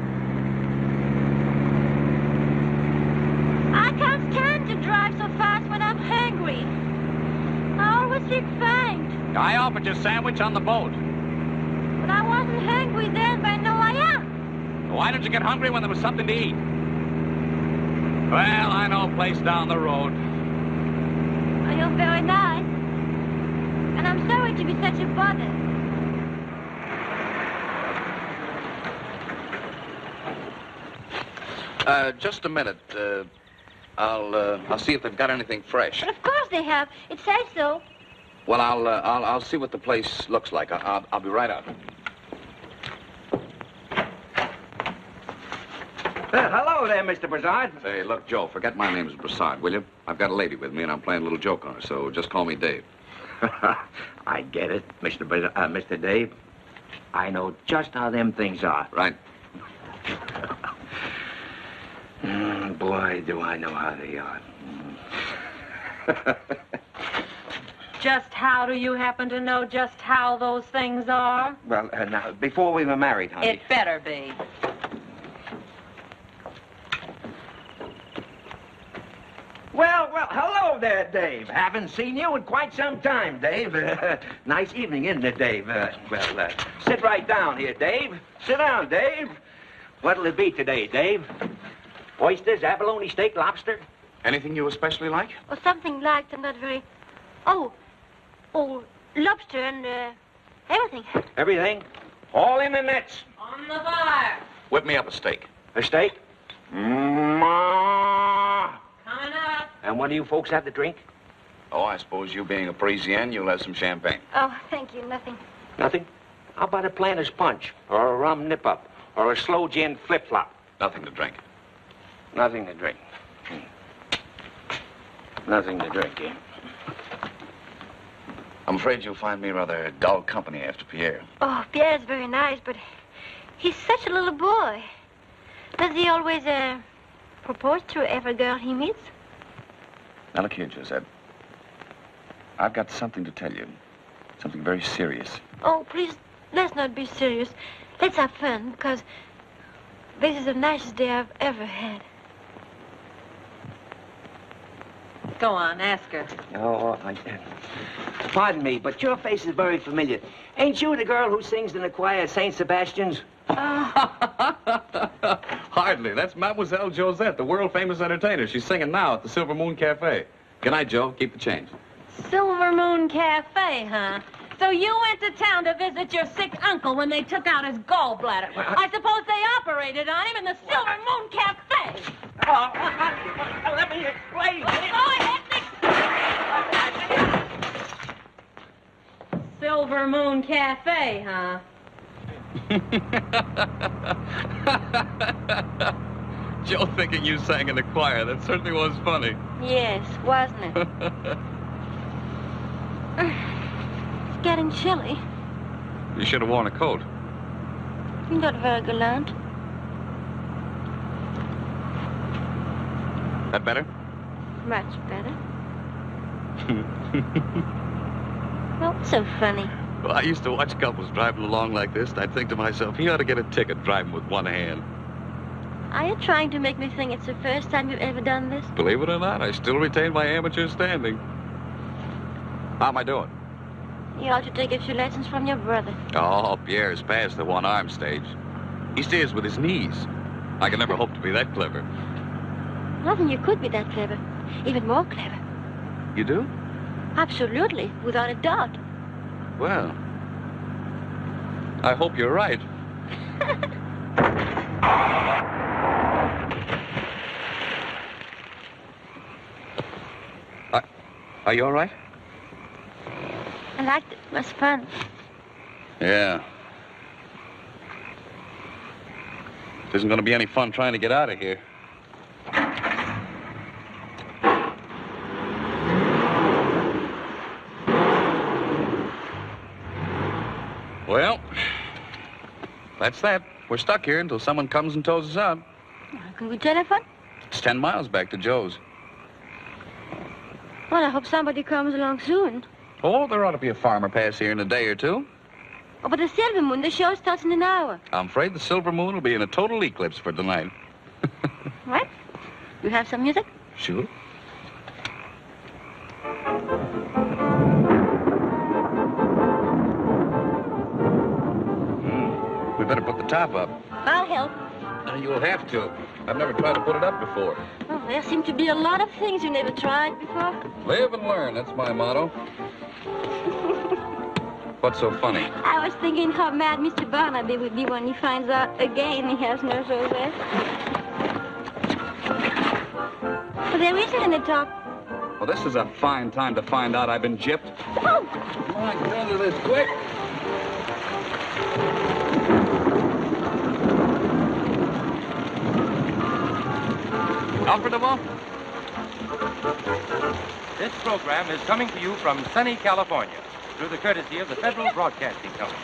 G: I can't stand to drive so fast when I'm hungry. I always feel faint.
C: I offered you a sandwich on the boat.
G: But I wasn't hungry then, but now I am.
C: Why didn't you get hungry when there was something to eat? Well, I know a place down the road.
G: Oh, you're very nice. And I'm sorry to be such a bother.
C: Just a minute. I'll see if they've got anything fresh.
G: But of course they have. It says so.
C: Well, I'll see what the place looks like. I'll be right out.
M: Hello there, Mr. Broussard.
C: Say, look, Joe, forget my name is Broussard, will you? I've got a lady with me, and I'm playing a little joke on her, so just call me Dave.
M: I get it, Mr. Dave. I know just how them things are.
C: Right.
M: Boy, do I know how they are.
N: Just how do you happen to know just how those things are?
M: Well, now, before we were married, honey.
N: It better be.
M: Well, hello there, Dave. Haven't seen you in quite some time, Dave. Nice evening, isn't it, Dave? Sit right down here, Dave. Sit down, Dave. What'll it be today, Dave? Oysters, abalone steak, lobster?
C: Anything you especially like?
G: Or something like that, not very... Oh, lobster and, everything.
M: Everything? All in the nets.
N: On the fire.
C: Whip me up a steak.
M: A steak? Ma.
N: Coming up.
M: And what do you folks have to drink?
C: Oh, I suppose you being a Parisienne, you'll have some champagne.
G: Oh, thank you, nothing.
M: Nothing? How about a planter's punch? Or a rum nip-up? Or a slow gin flip-flop?
C: Nothing to drink.
M: Nothing to drink. Nothing to drink, eh?
C: I'm afraid you'll find me rather dull company after Pierre.
G: Oh, Pierre's very nice, but he's such a little boy. Does he always, propose to every girl he meets?
C: Now, look here, Josette. I've got something to tell you. Something very serious.
G: Oh, please, let's not be serious. Let's have fun, because this is the nicest day I've ever had.
N: Go on, ask her.
M: Oh, pardon me, but your face is very familiar. Ain't you the girl who sings in the choir at St. Sebastian's?
C: Hardly. That's Mademoiselle Josette, the world-famous entertainer. She's singing now at the Silver Moon Cafe. Good night, Joe. Keep the change.
N: Silver Moon Cafe, huh? So you went to town to visit your sick uncle when they took out his gallbladder. I suppose they operated on him in the Silver Moon Cafe.
M: Let me explain.
N: Go ahead and explain. Silver Moon Cafe, huh?
C: Joe thinking you sang in the choir. That certainly was funny.
G: Yes, wasn't it? It's getting chilly.
C: You should have worn a coat.
G: You're not very gallant.
C: That better?
G: Much better. What's so funny?
C: Well, I used to watch couples driving along like this, and I'd think to myself, he ought to get a ticket driving with one hand.
G: Are you trying to make me think it's the first time you've ever done this?
C: Believe it or not, I still retain my amateur standing. How am I doing?
G: You ought to take a few lessons from your brother.
C: Oh, Pierre's past the one-arm stage. He steers with his knees. I can never hope to be that clever.
G: Nothing you could be that clever. Even more clever.
C: You do?
G: Absolutely, without a doubt.
C: Well, I hope you're right. Are you all right?
G: I liked it. It was fun.
C: Yeah. It isn't going to be any fun trying to get out of here. Well, that's that. We're stuck here until someone comes and tows us out.
G: Can we telephone?
C: It's 10 miles back to Joe's.
G: Well, I hope somebody comes along soon.
C: Oh, there ought to be a farmer pass here in a day or two.
G: Oh, but the Silver Moon, the show starts in an hour.
C: I'm afraid the Silver Moon will be in a total eclipse for tonight.
G: Right? You have some music?
C: Sure. We better put the top up.
G: I'll help.
C: You'll have to. I've never tried to put it up before.
G: Oh, there seem to be a lot of things you never tried before.
C: Live and learn, that's my motto. What's so funny?
G: I was thinking how mad Mr. Barnaby would be when he finds out again he has no Josette. Well, there isn't any top.
C: Well, this is a fine time to find out I've been gypped.
G: Oh!
C: Come on, get under this quick. Comfortable?
K: This program is coming to you from sunny California through the courtesy of the Federal Broadcasting Company.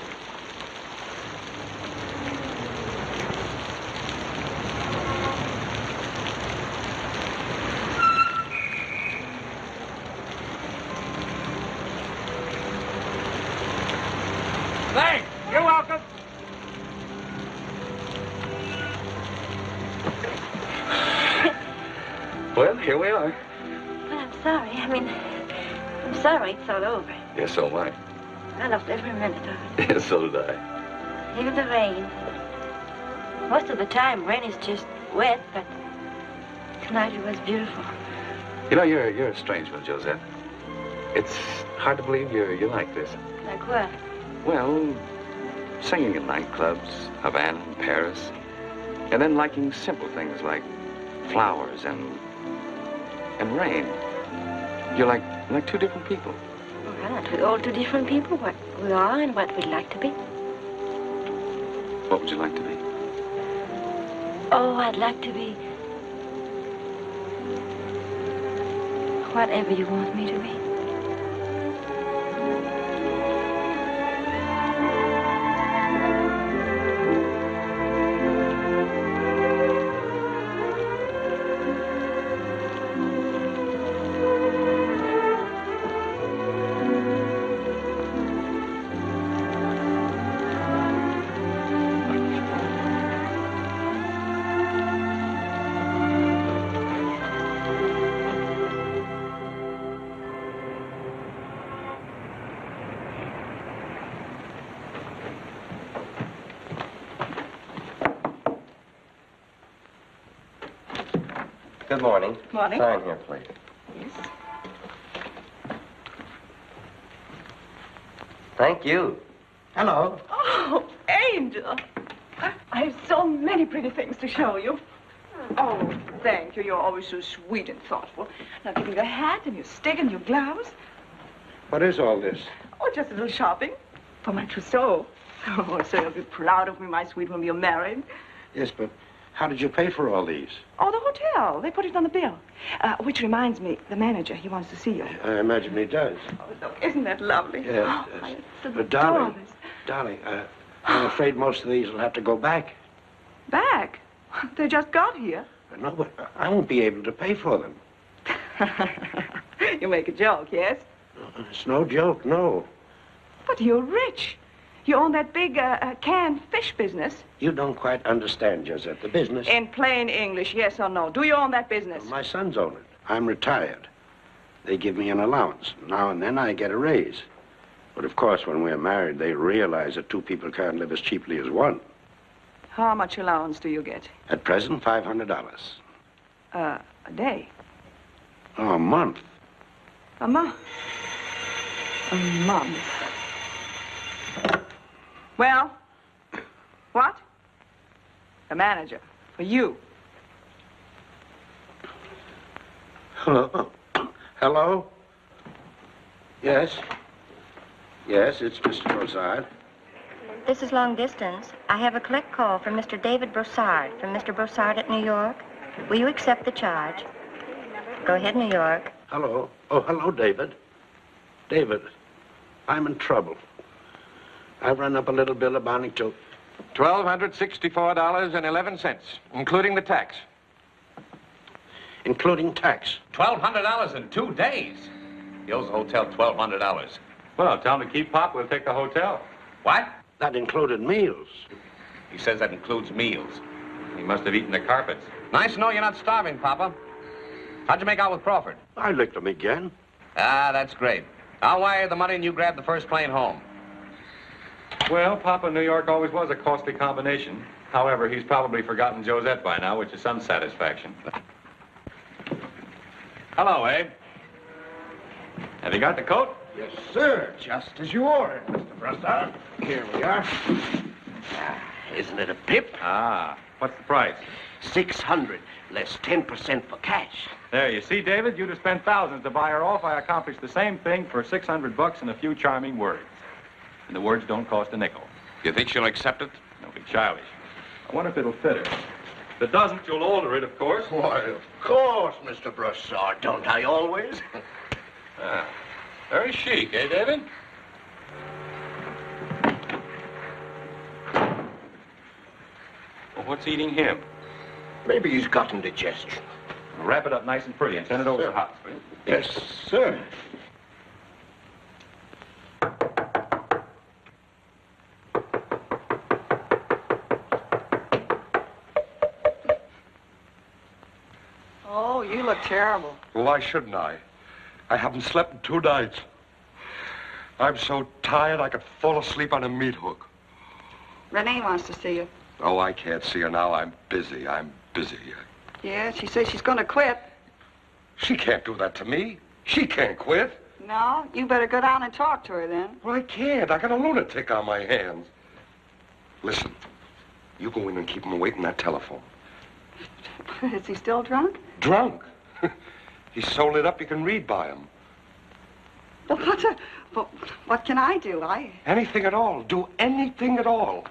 M: Thanks. You're welcome.
C: Well, here we are.
G: Well, I'm sorry. I'm sorry it's all over.
C: Yes, so am I.
G: I loved every minute of it.
C: Yes, so did I.
G: Even the rain. Most of the time, rain is just wet, but tonight it was beautiful.
C: You know, you're a strange one, Josette. It's hard to believe you're like this.
G: Like what?
C: Well, singing in nightclubs, Havana and Paris, and then liking simple things like flowers and rain. You're like two different people.
G: Well, aren't we all two different people? What we are and what we'd like to be.
C: What would you like to be?
G: Oh, I'd like to be whatever you want me to be.
O: Good morning.
D: Morning.
O: Sign here, please.
D: Yes.
O: Thank you.
E: Hello.
A: Oh, Angel. I have so many pretty things to show you. Oh, thank you. You're always so sweet and thoughtful. Now give me your hat and your stick and your gloves.
E: What is all this?
A: Oh, just a little shopping for my trousseau. Oh, so you'll be proud of me, my sweet, when we're married.
E: Yes, but how did you pay for all these?
A: Oh, the hotel. They put it on the bill. Which reminds me, the manager, he wants to see you.
E: I imagine he does.
A: Oh, look, isn't that lovely?
E: Yes.
A: Oh,
E: Yes.
A: it's
E: But darling, I'm afraid most of these will have to go back.
A: Back? They just got here.
E: No, but I won't be able to pay for them.
A: You make a joke, yes?
E: It's no joke, no.
A: But you're rich. You own that big canned fish business.
E: You don't quite understand, Josette, the business.
A: In plain English, yes or no. Do you own that business?
E: My sons own it. I'm retired. They give me an allowance. Now and then I get a raise. But of course, when we're married, they realize that two people can't live as cheaply as one.
A: How much allowance do you get?
E: At present, $500.
A: A day?
E: Oh, a month.
A: A month? A month. Well, what? The manager. For you.
E: Hello? Hello? Yes? Yes, it's Mr. Broussard.
G: This is long distance. I have a collect call from Mr. David Broussard, from Mr. Broussard at New York. Will you accept the charge? Go ahead, New York.
E: Hello? Oh, hello, David. David, I'm in trouble. I've run up a little bill amounting to...
K: $1,264.11, including the tax.
E: Including tax.
C: $1,200 in 2 days. He owes the hotel $1,200.
B: Well, tell him to keep Pop. We'll take the hotel.
C: What?
E: That included meals.
C: He says that includes meals.
B: He must have eaten the carpets.
C: Nice to know you're not starving, Papa. How'd you make out with Crawford?
E: I licked him again.
C: Ah, that's great. I'll wire the money and you grab the first plane home.
B: Well, Papa, New York always was a costly combination. However, he's probably forgotten Josette by now, which is some satisfaction. Hello, Abe. Have you got the coat?
J: Yes, sir. Just as you ordered, Mr. Broussard. Here we are.
M: Isn't it a pip?
B: Ah, what's the price?
M: 600, less 10% for cash.
B: There, you see, David, you'd have spent thousands to buy her off. I accomplished the same thing for $600 and a few charming words. And the words don't cost a nickel.
C: You think she'll accept it?
B: Don't be childish. I wonder if it'll fit her. If it doesn't, you'll alter it, of course.
M: Why, of course, Mr. Broussard. Don't I always?
B: Ah, very chic, eh, David? Well, what's eating him?
M: Maybe he's got indigestion.
B: Wrap it up nice and pretty and send it over to Hots, will you?
M: Yes, sir.
D: Oh, you look terrible.
K: Well, why shouldn't I? I haven't slept in 2 nights. I'm so tired I could fall asleep on a meat hook.
D: Renee wants to see you.
K: Oh, I can't see her now. I'm busy.
D: Yeah, she says she's going to quit.
K: She can't do that to me. She can't quit.
D: No, you better go down and talk to her then.
K: Well, I can't. I got a lunatic on my hands. Listen, you go in and keep him away from that telephone.
D: Is he still drunk?
K: Drunk? He's so lit up you can read by him.
D: What can I do?
K: Anything at all. Do anything at all.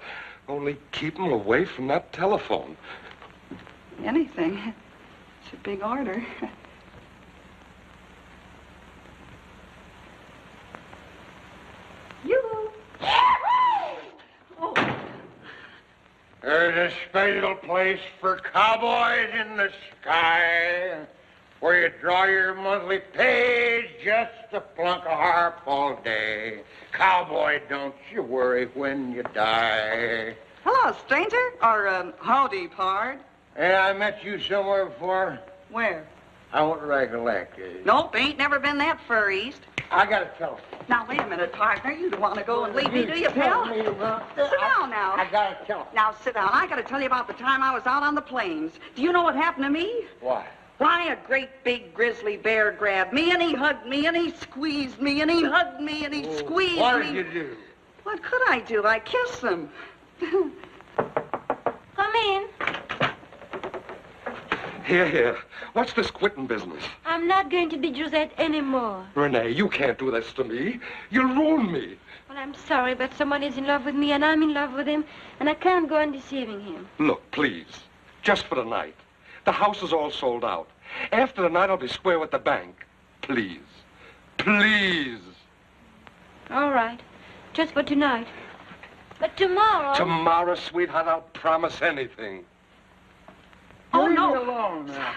K: Only keep him away from that telephone.
D: Anything. It's a big order. You.
J: Oh. There's a special place for cowboys in the sky where you draw your monthly pay just to plunk a harp all day. Cowboy, don't you worry when you die.
D: Hello, stranger. Or, howdy, pard.
J: Hey, I met you somewhere before.
D: Where?
J: I won't recollect.
D: Nope, ain't never been that far east.
J: I got a telephone.
D: Now, wait a minute, partner. You don't want to go and leave me, do you, pal? Sit down now.
J: I got a telephone.
D: Now, sit down. I got to tell you about the time I was out on the plains. Do you know what happened to me?
J: What?
D: Why, a great big grizzly bear grabbed me, and he hugged me, and he squeezed me, and he hugged me, and he squeezed me.
J: What did you do?
D: What could I do? I kissed him.
G: Come in.
K: Here. What's this quitting business?
G: I'm not going to be Josette anymore.
K: Renee, you can't do this to me. You'll ruin me.
G: Well, I'm sorry, but someone is in love with me, and I'm in love with him, and I can't go on deceiving him.
K: Look, please. Just for the night. The house is all sold out. After the night, I'll be square with the bank. Please. Please.
G: All right. Just for tonight. But tomorrow...
K: Tomorrow, sweetheart, I'll promise anything.
D: Oh,
J: Leave
D: no.
J: me alone now.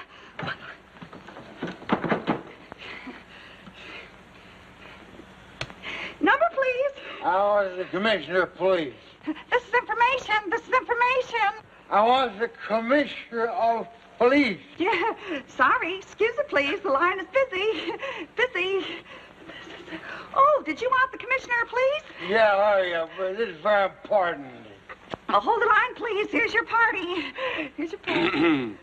D: Number, please.
J: I was the commissioner of police.
D: This is information. This is information.
J: I was the commissioner of police.
D: Yeah, sorry. Excuse me, please. The line is busy. Busy. Oh, did you want the commissioner, please?
J: Yeah, but this is very important.
D: Oh, hold the line, please. Here's your party. Here's your party.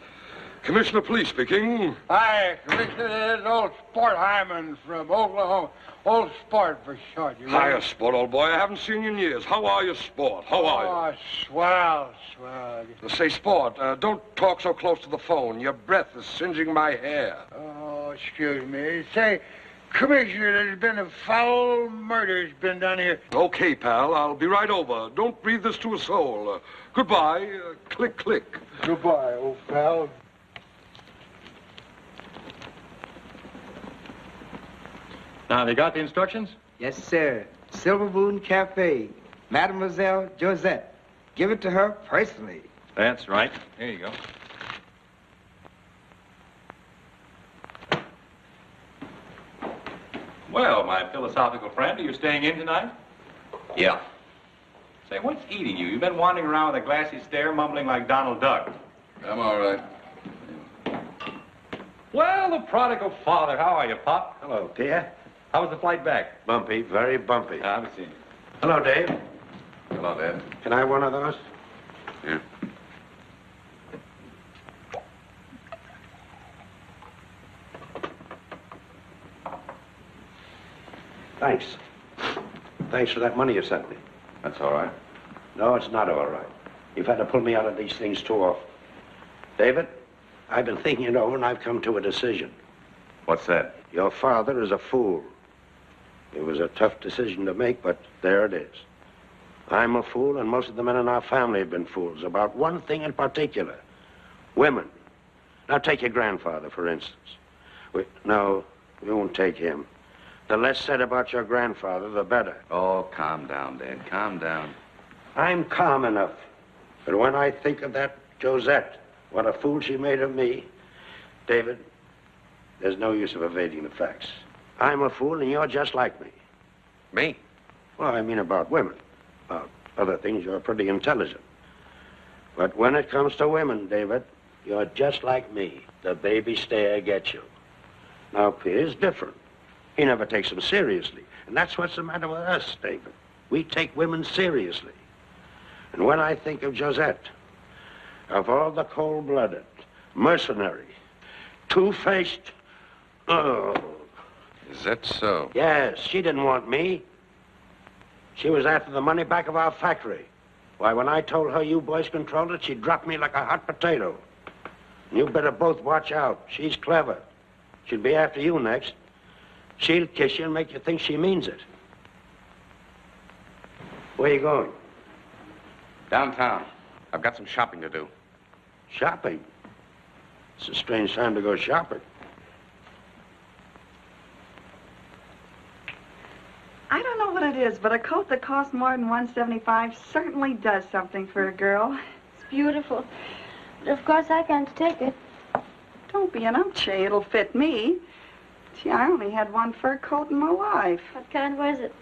K: Commissioner of Police speaking.
J: Hi, Commissioner. This is old Sport Hyman from Oklahoma. Old Sport for short. You
K: Hiya, Sport, old boy. I haven't seen you in years. How are you, Sport? How are you?
J: Oh, swell.
K: Say, Sport, don't talk so close to the phone. Your breath is singeing my hair.
J: Oh, excuse me. Say, Commissioner, there's been a foul murder's been done here.
K: Okay, pal. I'll be right over. Don't breathe this to a soul. Goodbye. Click, click.
J: Goodbye, old pal.
B: Now, have you got the instructions?
O: Yes, sir. Silver Moon Cafe. Mademoiselle Josette. Give it to her personally.
B: That's right. Here you go. Well, my philosophical friend, are you staying in tonight?
C: Yeah.
B: Say, what's eating you? You've been wandering around with a glassy stare, mumbling like Donald Duck.
C: I'm all right.
B: Well, the prodigal father. How are you, Pop?
E: Hello, Pierre.
B: How was the flight back?
E: Bumpy, very bumpy.
B: I haven't seen you.
E: Hello, Dave.
C: Hello, Dad.
E: Can I have one of those?
C: Here.
E: Thanks. Thanks for that money you sent me.
C: That's all right.
E: No, it's not all right. You've had to pull me out of these things too often. David, I've been thinking it over and I've come to a decision.
C: What's that?
E: Your father is a fool. It was a tough decision to make, but there it is. I'm a fool, and most of the men in our family have been fools about one thing in particular. Women. Now, take your grandfather, for instance. No, we won't take him. The less said about your grandfather, the better.
C: Oh, calm down, Dad. Calm down.
E: I'm calm enough. But when I think of that Josette, what a fool she made of me, David, there's no use of evading the facts. I'm a fool, and you're just like me.
K: Me?
E: Well, I mean about women. About other things, you're pretty intelligent. But when it comes to women, David, you're just like me. The baby stare gets you. Now, Pierre's different. He never takes them seriously. And that's what's the matter with us, David. We take women seriously. And when I think of Josette, of all the cold-blooded, mercenary, two-faced, oh.
C: Is that so?
E: Yes, she didn't want me. She was after the money back of our factory. Why, when I told her you boys controlled it, she dropped me like a hot potato. And you better both watch out. She's clever. She'll be after you next. She'll kiss you and make you think she means it. Where you going?
C: Downtown. I've got some shopping to do.
E: Shopping? It's a strange time to go shopping.
D: I don't know what it is, but a coat that costs more than $175 certainly does something for a girl.
G: It's beautiful. But of course, I can't take it.
D: Don't be an umpche. It'll fit me. Gee, I only had one fur coat in my life.
G: What kind was it?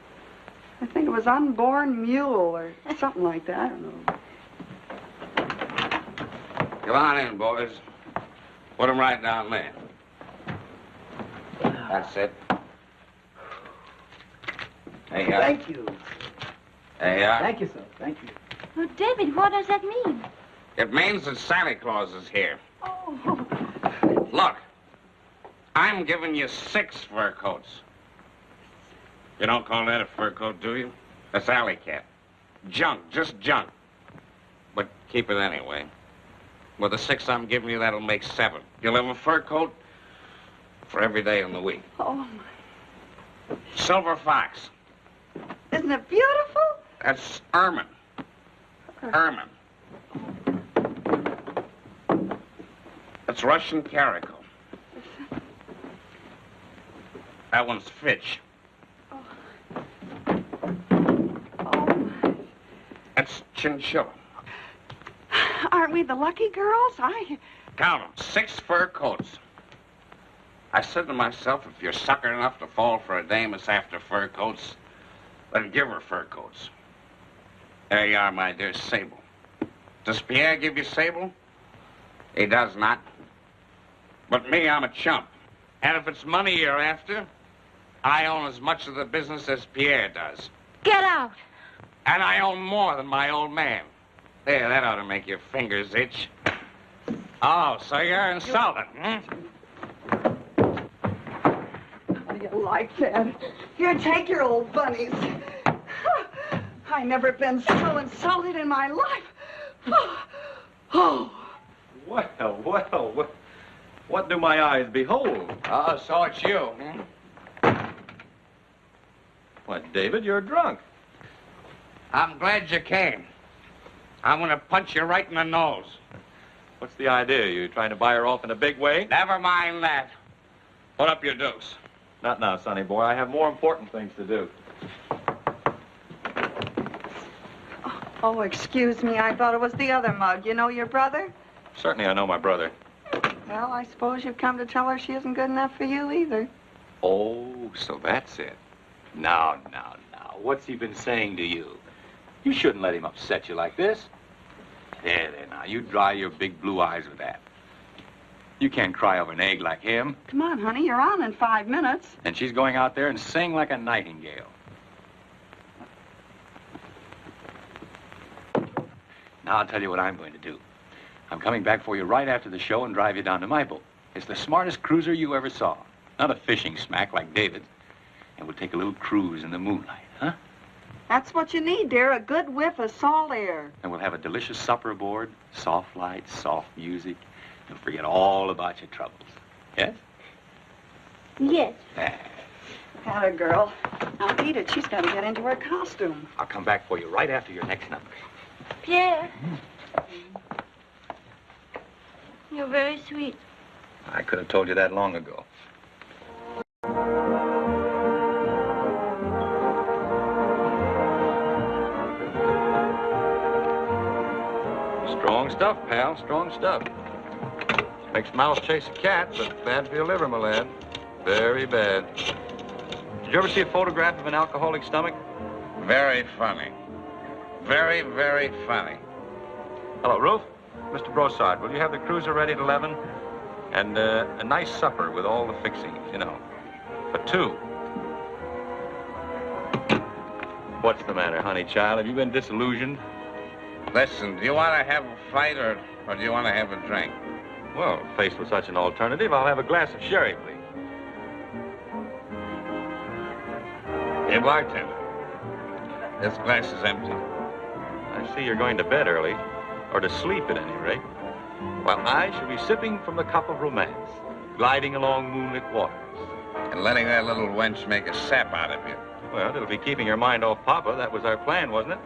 D: I think it was Unborn Mule or something like that. I don't know.
C: Come on in, boys. Put them right down there. That's it. There you are.
O: Thank you.
C: There you are.
O: Thank you, sir. Thank you.
G: Oh, David, what does that mean?
C: It means that Santa Claus is here.
G: Oh.
C: Look, I'm giving you 6 fur coats. You don't call that a fur coat, do you? That's alley cat. Junk, just junk. But keep it anyway. With the 6 I'm giving you, that'll make 7. You'll have a fur coat for every day in the week.
D: Oh, my.
C: Silver fox.
D: Isn't it beautiful?
C: That's ermine. Ermine. That's Russian caracal. That one's Fitch. That's chinchilla.
D: Aren't we the lucky girls?
C: Count 'em. 6 fur coats. I said to myself, if you're sucker enough to fall for a dame that's after fur coats, then give her fur coats. There you are, my dear Sable. Does Pierre give you Sable? He does not. But me, I'm a chump. And if it's money you're after, I own as much of the business as Pierre does.
G: Get out.
C: And I own more than my old man. There, that ought to make your fingers itch. Oh, so you're insulted, hmm?
D: How do you like that? Here, take your old bunnies. I never been so insulted in my life. Oh.
B: Well, what do my eyes behold?
C: Oh, so it's you, hmm?
B: What, David, you're drunk.
C: I'm glad you came. I'm going to punch you right in the nose.
B: What's the idea? You trying to buy her off in a big way?
C: Never mind that. Put up your deuce.
B: Not now, sonny boy. I have more important things to do.
D: Oh, excuse me. I thought it was the other mug. You know your brother?
B: Certainly I know my brother.
D: Well, I suppose you've come to tell her she isn't good enough for you either.
B: Oh, so that's it. Now. What's he been saying to you? You shouldn't let him upset you like this. There, now. You dry your big blue eyes with that. You can't cry over an egg like him.
D: Come on, honey. You're on in 5 minutes.
B: And she's going out there and sing like a nightingale. Now, I'll tell you what I'm going to do. I'm coming back for you right after the show and drive you down to my boat. It's the smartest cruiser you ever saw. Not a fishing smack like David's. And we'll take a little cruise in the moonlight, huh?
D: That's what you need, dear. A good whiff of salt air.
B: And we'll have a delicious supper aboard. Soft lights, soft music. You'll forget all about your troubles. Yes?
G: Yes.
D: Had a girl. Now, beat it. She's got to get into her costume.
B: I'll come back for you right after your next number.
G: Pierre. You're very sweet.
B: I could have told you that long ago. Strong stuff, pal. Strong stuff. Makes mouth chase a cat, but bad for your liver, my lad. Very bad. Did you ever see a photograph of an alcoholic stomach?
C: Very funny. Very, very funny.
B: Hello, Ruth. Mr. Brossard, will you have the cruiser ready at 11? And a nice supper with all the fixings, you know. For 2. What's the matter, honey child? Have you been disillusioned?
C: Listen, do you want to have a fight or do you want to have a drink?
B: Well, faced with such an alternative, I'll have a glass of sherry, please.
C: Hey, bartender. This glass is empty.
B: I see you're going to bed early, or to sleep at any rate. While I shall be sipping from the cup of romance, gliding along moonlit waters.
C: And letting that little wench make a sap out of you.
B: Well, it'll be keeping your mind off Papa. That was our plan, wasn't it?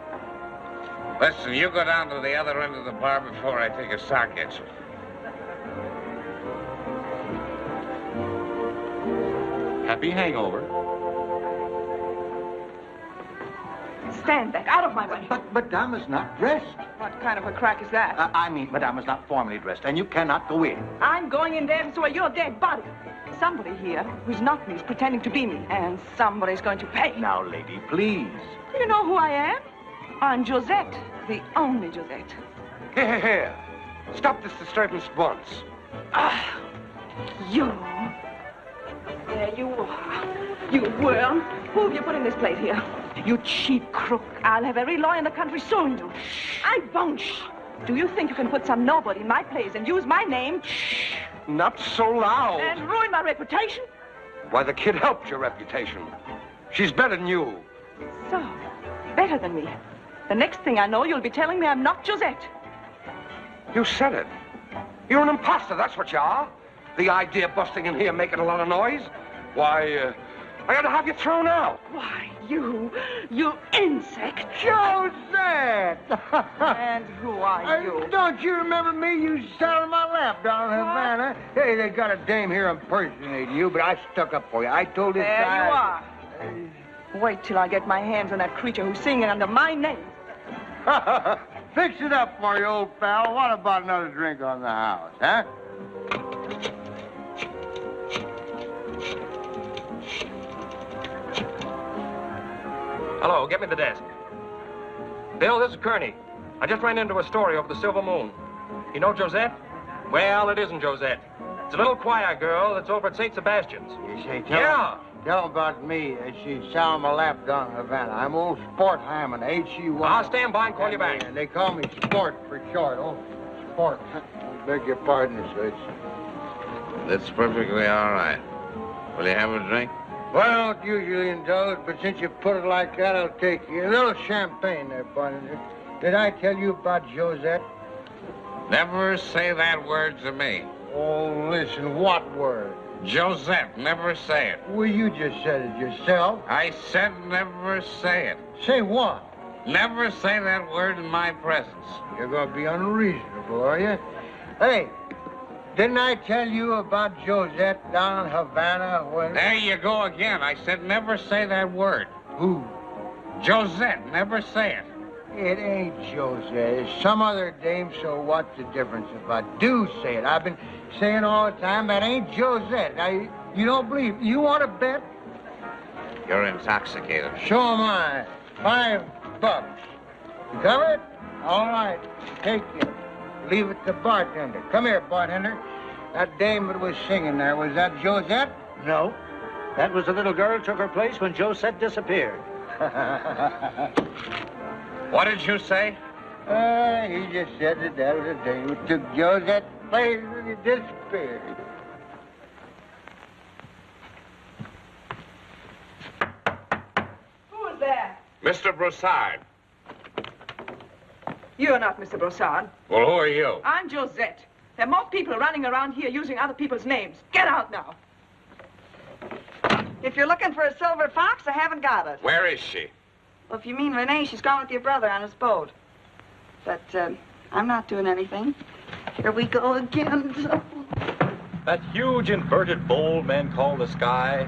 C: Listen, you go down to the other end of the bar before I take a sock at you.
B: Happy hangover.
A: Stand back, out of my way.
F: But Madame is not dressed.
A: What kind of a crack is that?
F: I mean, Madame is not formally dressed, and you cannot go in.
A: I'm going in there to your dead body. Somebody here who's not me is pretending to be me, and somebody's going to pay.
F: Now, lady, please.
A: You know who I am? I'm Josette, the only Josette.
K: Here. Stop this disturbance at once.
A: You. There you are. You worm. Who have you put in this place here? You cheap crook. I'll have every lawyer in the country suing you. I won't. Do you think you can put some nobody in my place and use my name?
K: Not so loud.
A: And ruin my reputation?
K: Why, the kid helped your reputation. She's better than you.
A: So, better than me. The next thing I know, you'll be telling me I'm not Josette.
K: You said it. You're an imposter, that's what you are. The idea of busting in here making a lot of noise. Why, I ought to have you thrown out.
A: Why, you insect.
J: Josette!
A: And who are you?
J: Don't you remember me? You sat on my lap down in Havana. Hey, they got a dame here impersonating you, but I stuck up for you. I told this
A: There
J: guy...
A: you are. Wait till I get my hands on that creature who's singing under my name.
J: Fix it up for you, old pal. What about another drink on the house, huh?
K: Hello, get me the desk. Bill, this is Kearney. I just ran into a story over the Silver Moon. You know Josette? Well, it isn't Josette. It's a little choir girl that's over at St. Sebastian's.
J: You say,
K: Tell
J: them about me. She sat on my lap down in Havana. I'm old Sport Hammond, H-E-Y.
K: I'll stand by and call you back.
J: And they call me Sport for short. Oh, Sport. I beg your pardon, sir.
C: That's perfectly all right. Will you have a drink?
J: Well, I don't usually indulge, but since you put it like that, I'll take you. A little champagne there, Barney. Did I tell you about Josette?
C: Never say that word to me.
J: Oh, listen, what word?
C: Josette, never say it.
J: Well, you just said it yourself.
C: I said never say it.
J: Say what?
C: Never say that word in my presence.
J: You're going to be unreasonable, are you? Hey, didn't I tell you about Josette down in Havana when...
C: There you go again. I said never say that word.
J: Who?
C: Josette, never say it.
J: It ain't Josette. It's some other dame, so what's the difference if I do say it? I've been saying all the time that ain't Josette. You don't believe. You want to bet?
C: You're intoxicated.
J: So am I. $5. You cover it? All right. Take it. Leave it to bartender. Come here, bartender. That dame that was singing there, was that Josette?
F: No. That was the little girl who took her place when Josette disappeared.
C: What did you say?
J: He just said that was the dame who took Josette's place when he disappeared.
A: Who is there?
C: Mr. Broussard.
A: You're not Mr. Broussard.
C: Well, who are you?
A: I'm Josette. There are more people running around here using other people's names. Get out now.
D: If you're looking for a silver fox, I haven't got it.
C: Where is she?
D: Well, if you mean Renee, she's gone with your brother on his boat. But I'm not doing anything. Here we go again.
B: That huge inverted bowl men call the sky,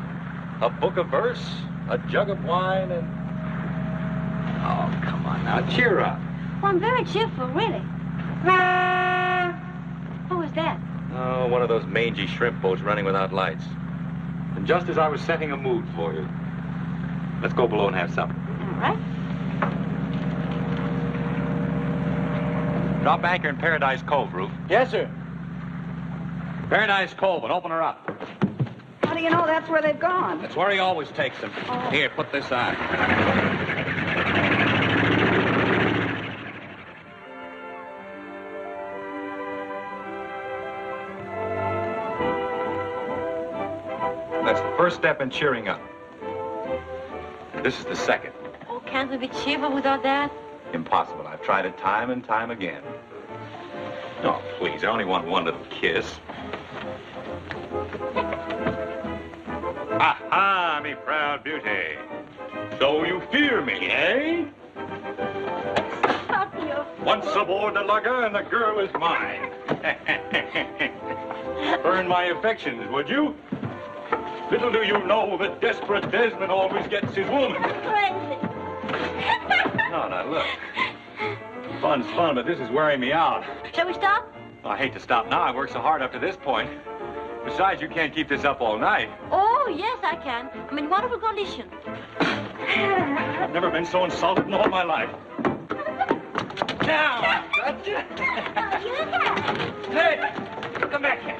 B: a book of verse, a jug of wine, and... Oh, come on now, cheer up.
G: Well, I'm very cheerful, really. Who was that?
B: Oh, one of those mangy shrimp boats running without lights. And just as I was setting a mood for you. Let's go below and have supper.
G: All right.
B: Drop anchor in Paradise Cove, Ruth.
F: Yes, sir.
B: Paradise Cove, and open her up.
D: How do you know that's where they've gone?
B: That's where he always takes them.
D: Oh.
C: Here, put this on.
B: That's the first step in cheering up. This is the second.
G: Oh, can't we be cheerful without that?
B: Impossible. I've tried it time and time again. Oh, please, I only want one little kiss. Aha, me proud beauty. So you fear me, eh?
G: Stop you.
B: Once aboard the lugger and the girl is mine. Burn my affections, would you? Little do you know that desperate Desmond always gets his woman.
G: Crazy.
B: No, look. Fun's fun, but this is wearing me out.
G: Shall we stop?
B: I hate to stop now. I've worked so hard up to this point. Besides, you can't keep this up all night.
G: Oh, yes, I can. I'm in wonderful condition.
B: I've never been so insulted in all my life. Now, gotcha. Hey, come back here.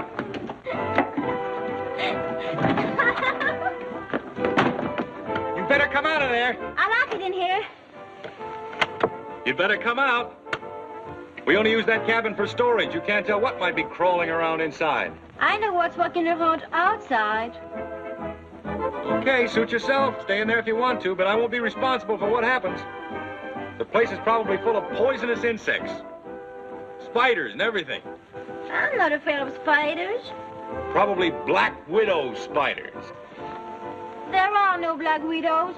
B: You better come out of there.
G: I like it in here.
B: You'd better come out. We only use that cabin for storage. You can't tell what might be crawling around inside.
G: I know what's working around outside.
B: Okay, suit yourself. Stay in there if you want to, but I won't be responsible for what happens. The place is probably full of poisonous insects. Spiders and everything.
G: I'm not afraid of spiders.
B: Probably black widow spiders.
G: There are no black widows.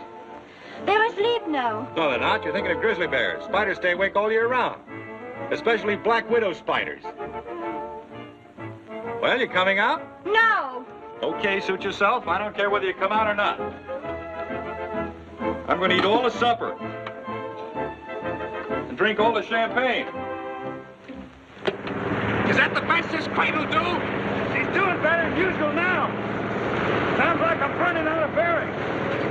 G: They're asleep now.
B: No, they're not. You're thinking of grizzly bears. Spiders stay awake all year round. Especially black widow spiders. Well, you coming out?
G: No.
B: Okay, suit yourself. I don't care whether you come out or not. I'm going to eat all the supper. And drink all the champagne.
C: Is that the best this cradle do?
I: She's doing better than usual now. Sounds like I'm burning out of bearings.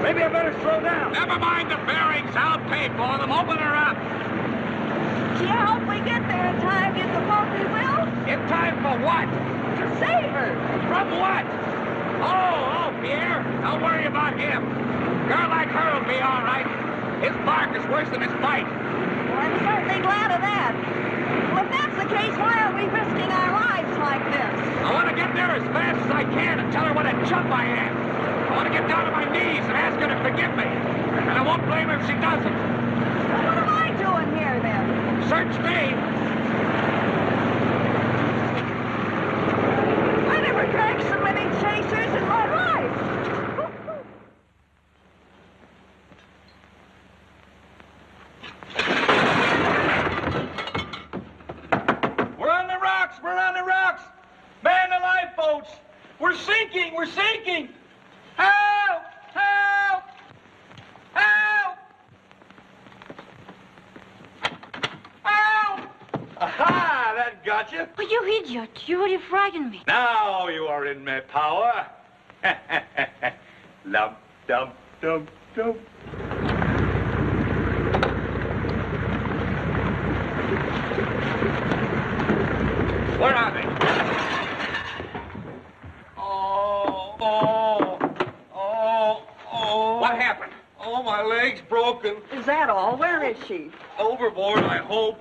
I: Maybe I better slow down.
C: Never mind the bearings. I'll pay for them. Open her up.
D: Gee, I hope we get there in time. Get the boat we will.
C: In time for what?
D: To save her.
C: From what? Oh, Pierre. Don't worry about him. Girl like her will be all right. His bark is worse than his bite.
D: Well, I'm certainly glad of that. Well, if that's the case, why are we risking our lives like this?
C: I want to get there as fast as I can and tell her what a chump I am. I want to get down on my knees and ask her to forgive me. And I won't blame her if she doesn't.
D: Well, what am I doing here, then?
C: Search me.
D: I never drank so many chasers in my life.
I: We're on the rocks! We're on the rocks! Man the lifeboats! We're sinking! We're sinking! Help! Help! Help! Help! Aha! That got you.
G: Oh, you idiot. You really frightened me.
I: Now you are in my power. Lump, dump, dump, dump.
C: Where are they? What happened?
I: Oh, my leg's broken.
D: Is that all? Where is she?
I: Overboard, I hope.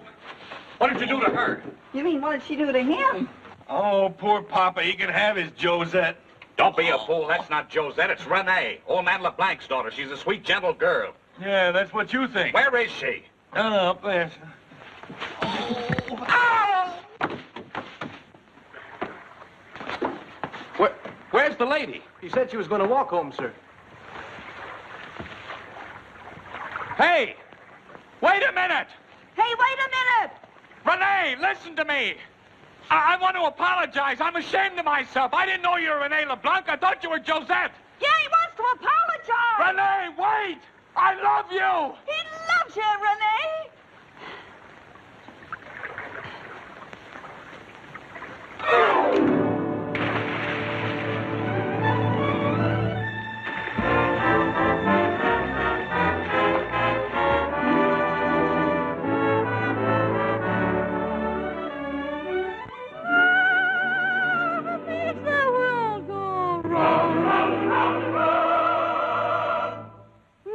C: What did you do to her?
D: You mean, what did she do to him?
I: Oh, poor Papa. He can have his Josette.
C: Don't be a fool. That's not Josette. It's Renee. Old man LeBlanc's daughter. She's a sweet, gentle girl.
I: Yeah, that's what you think.
C: Where is she?
I: Up there.
K: Where's the lady? She said she was going to walk home, sir.
I: Hey! Wait a minute!
D: Hey, wait a minute!
I: Renee, listen to me! I want to apologize. I'm ashamed of myself. I didn't know you were Renee LeBlanc. I thought you were Josette.
D: Yeah, he wants to apologize!
I: Renee, wait! I love you!
D: He loves you, Renee!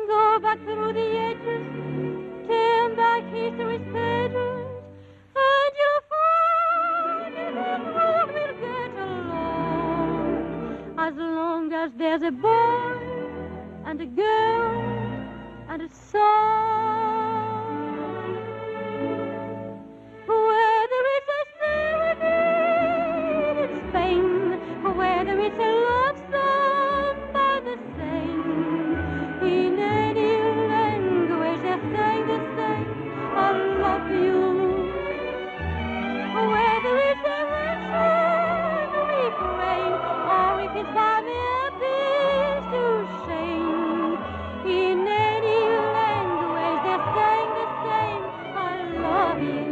L: Go back through the ages, turn back history's pages, and you'll find that world will get along. As long as there's a boy and a girl and a song. Whether it's a serenade in Spain, whether it's a love song by the Seine, in any language they sang the same, I love you. Whether it's a ancient refrain, or if it's by mere beast to shame, in any language they sang the same, I love you.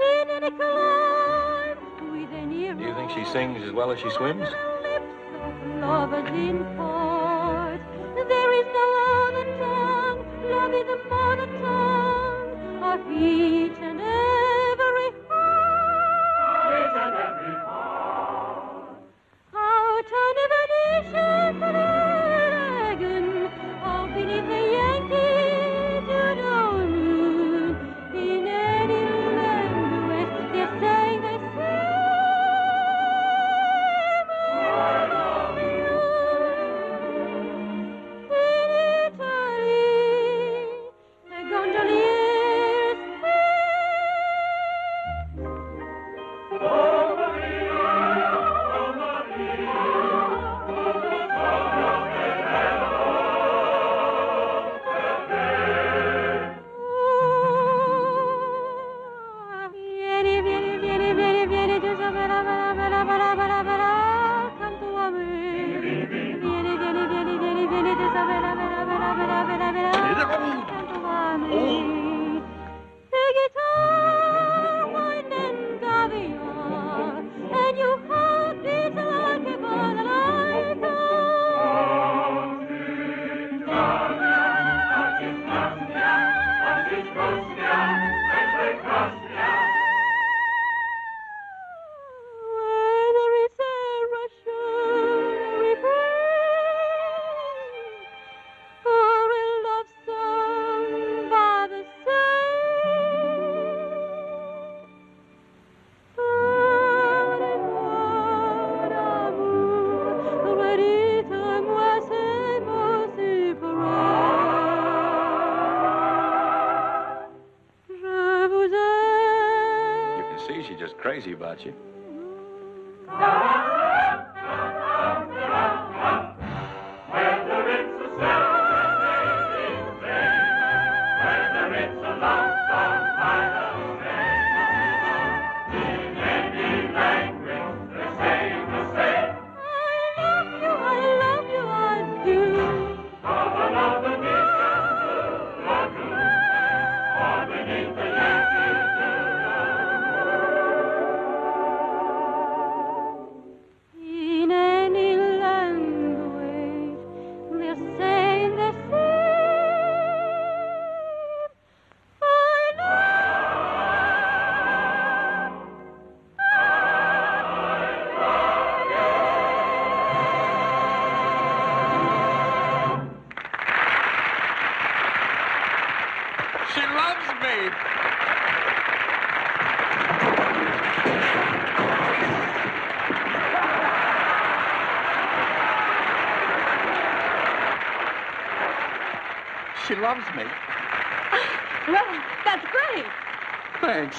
L: In any clime, with any
B: Do you think she sings as well as she swims?
L: lovers in port. There is no other tongue, love is the mother tongue of each and every heart. Out under the nation dragon, or beneath the Yankee moon, in any language they sang the same.
B: crazy about you.
L: Whether it's a serenade, whether it's a love song by the in any language, the same. I love you, I do. Of another distant lagoon, or beneath the Yankee in any language, they're saying the same. I
B: She loves me. She loves me.
N: Well, that's great.
B: Thanks.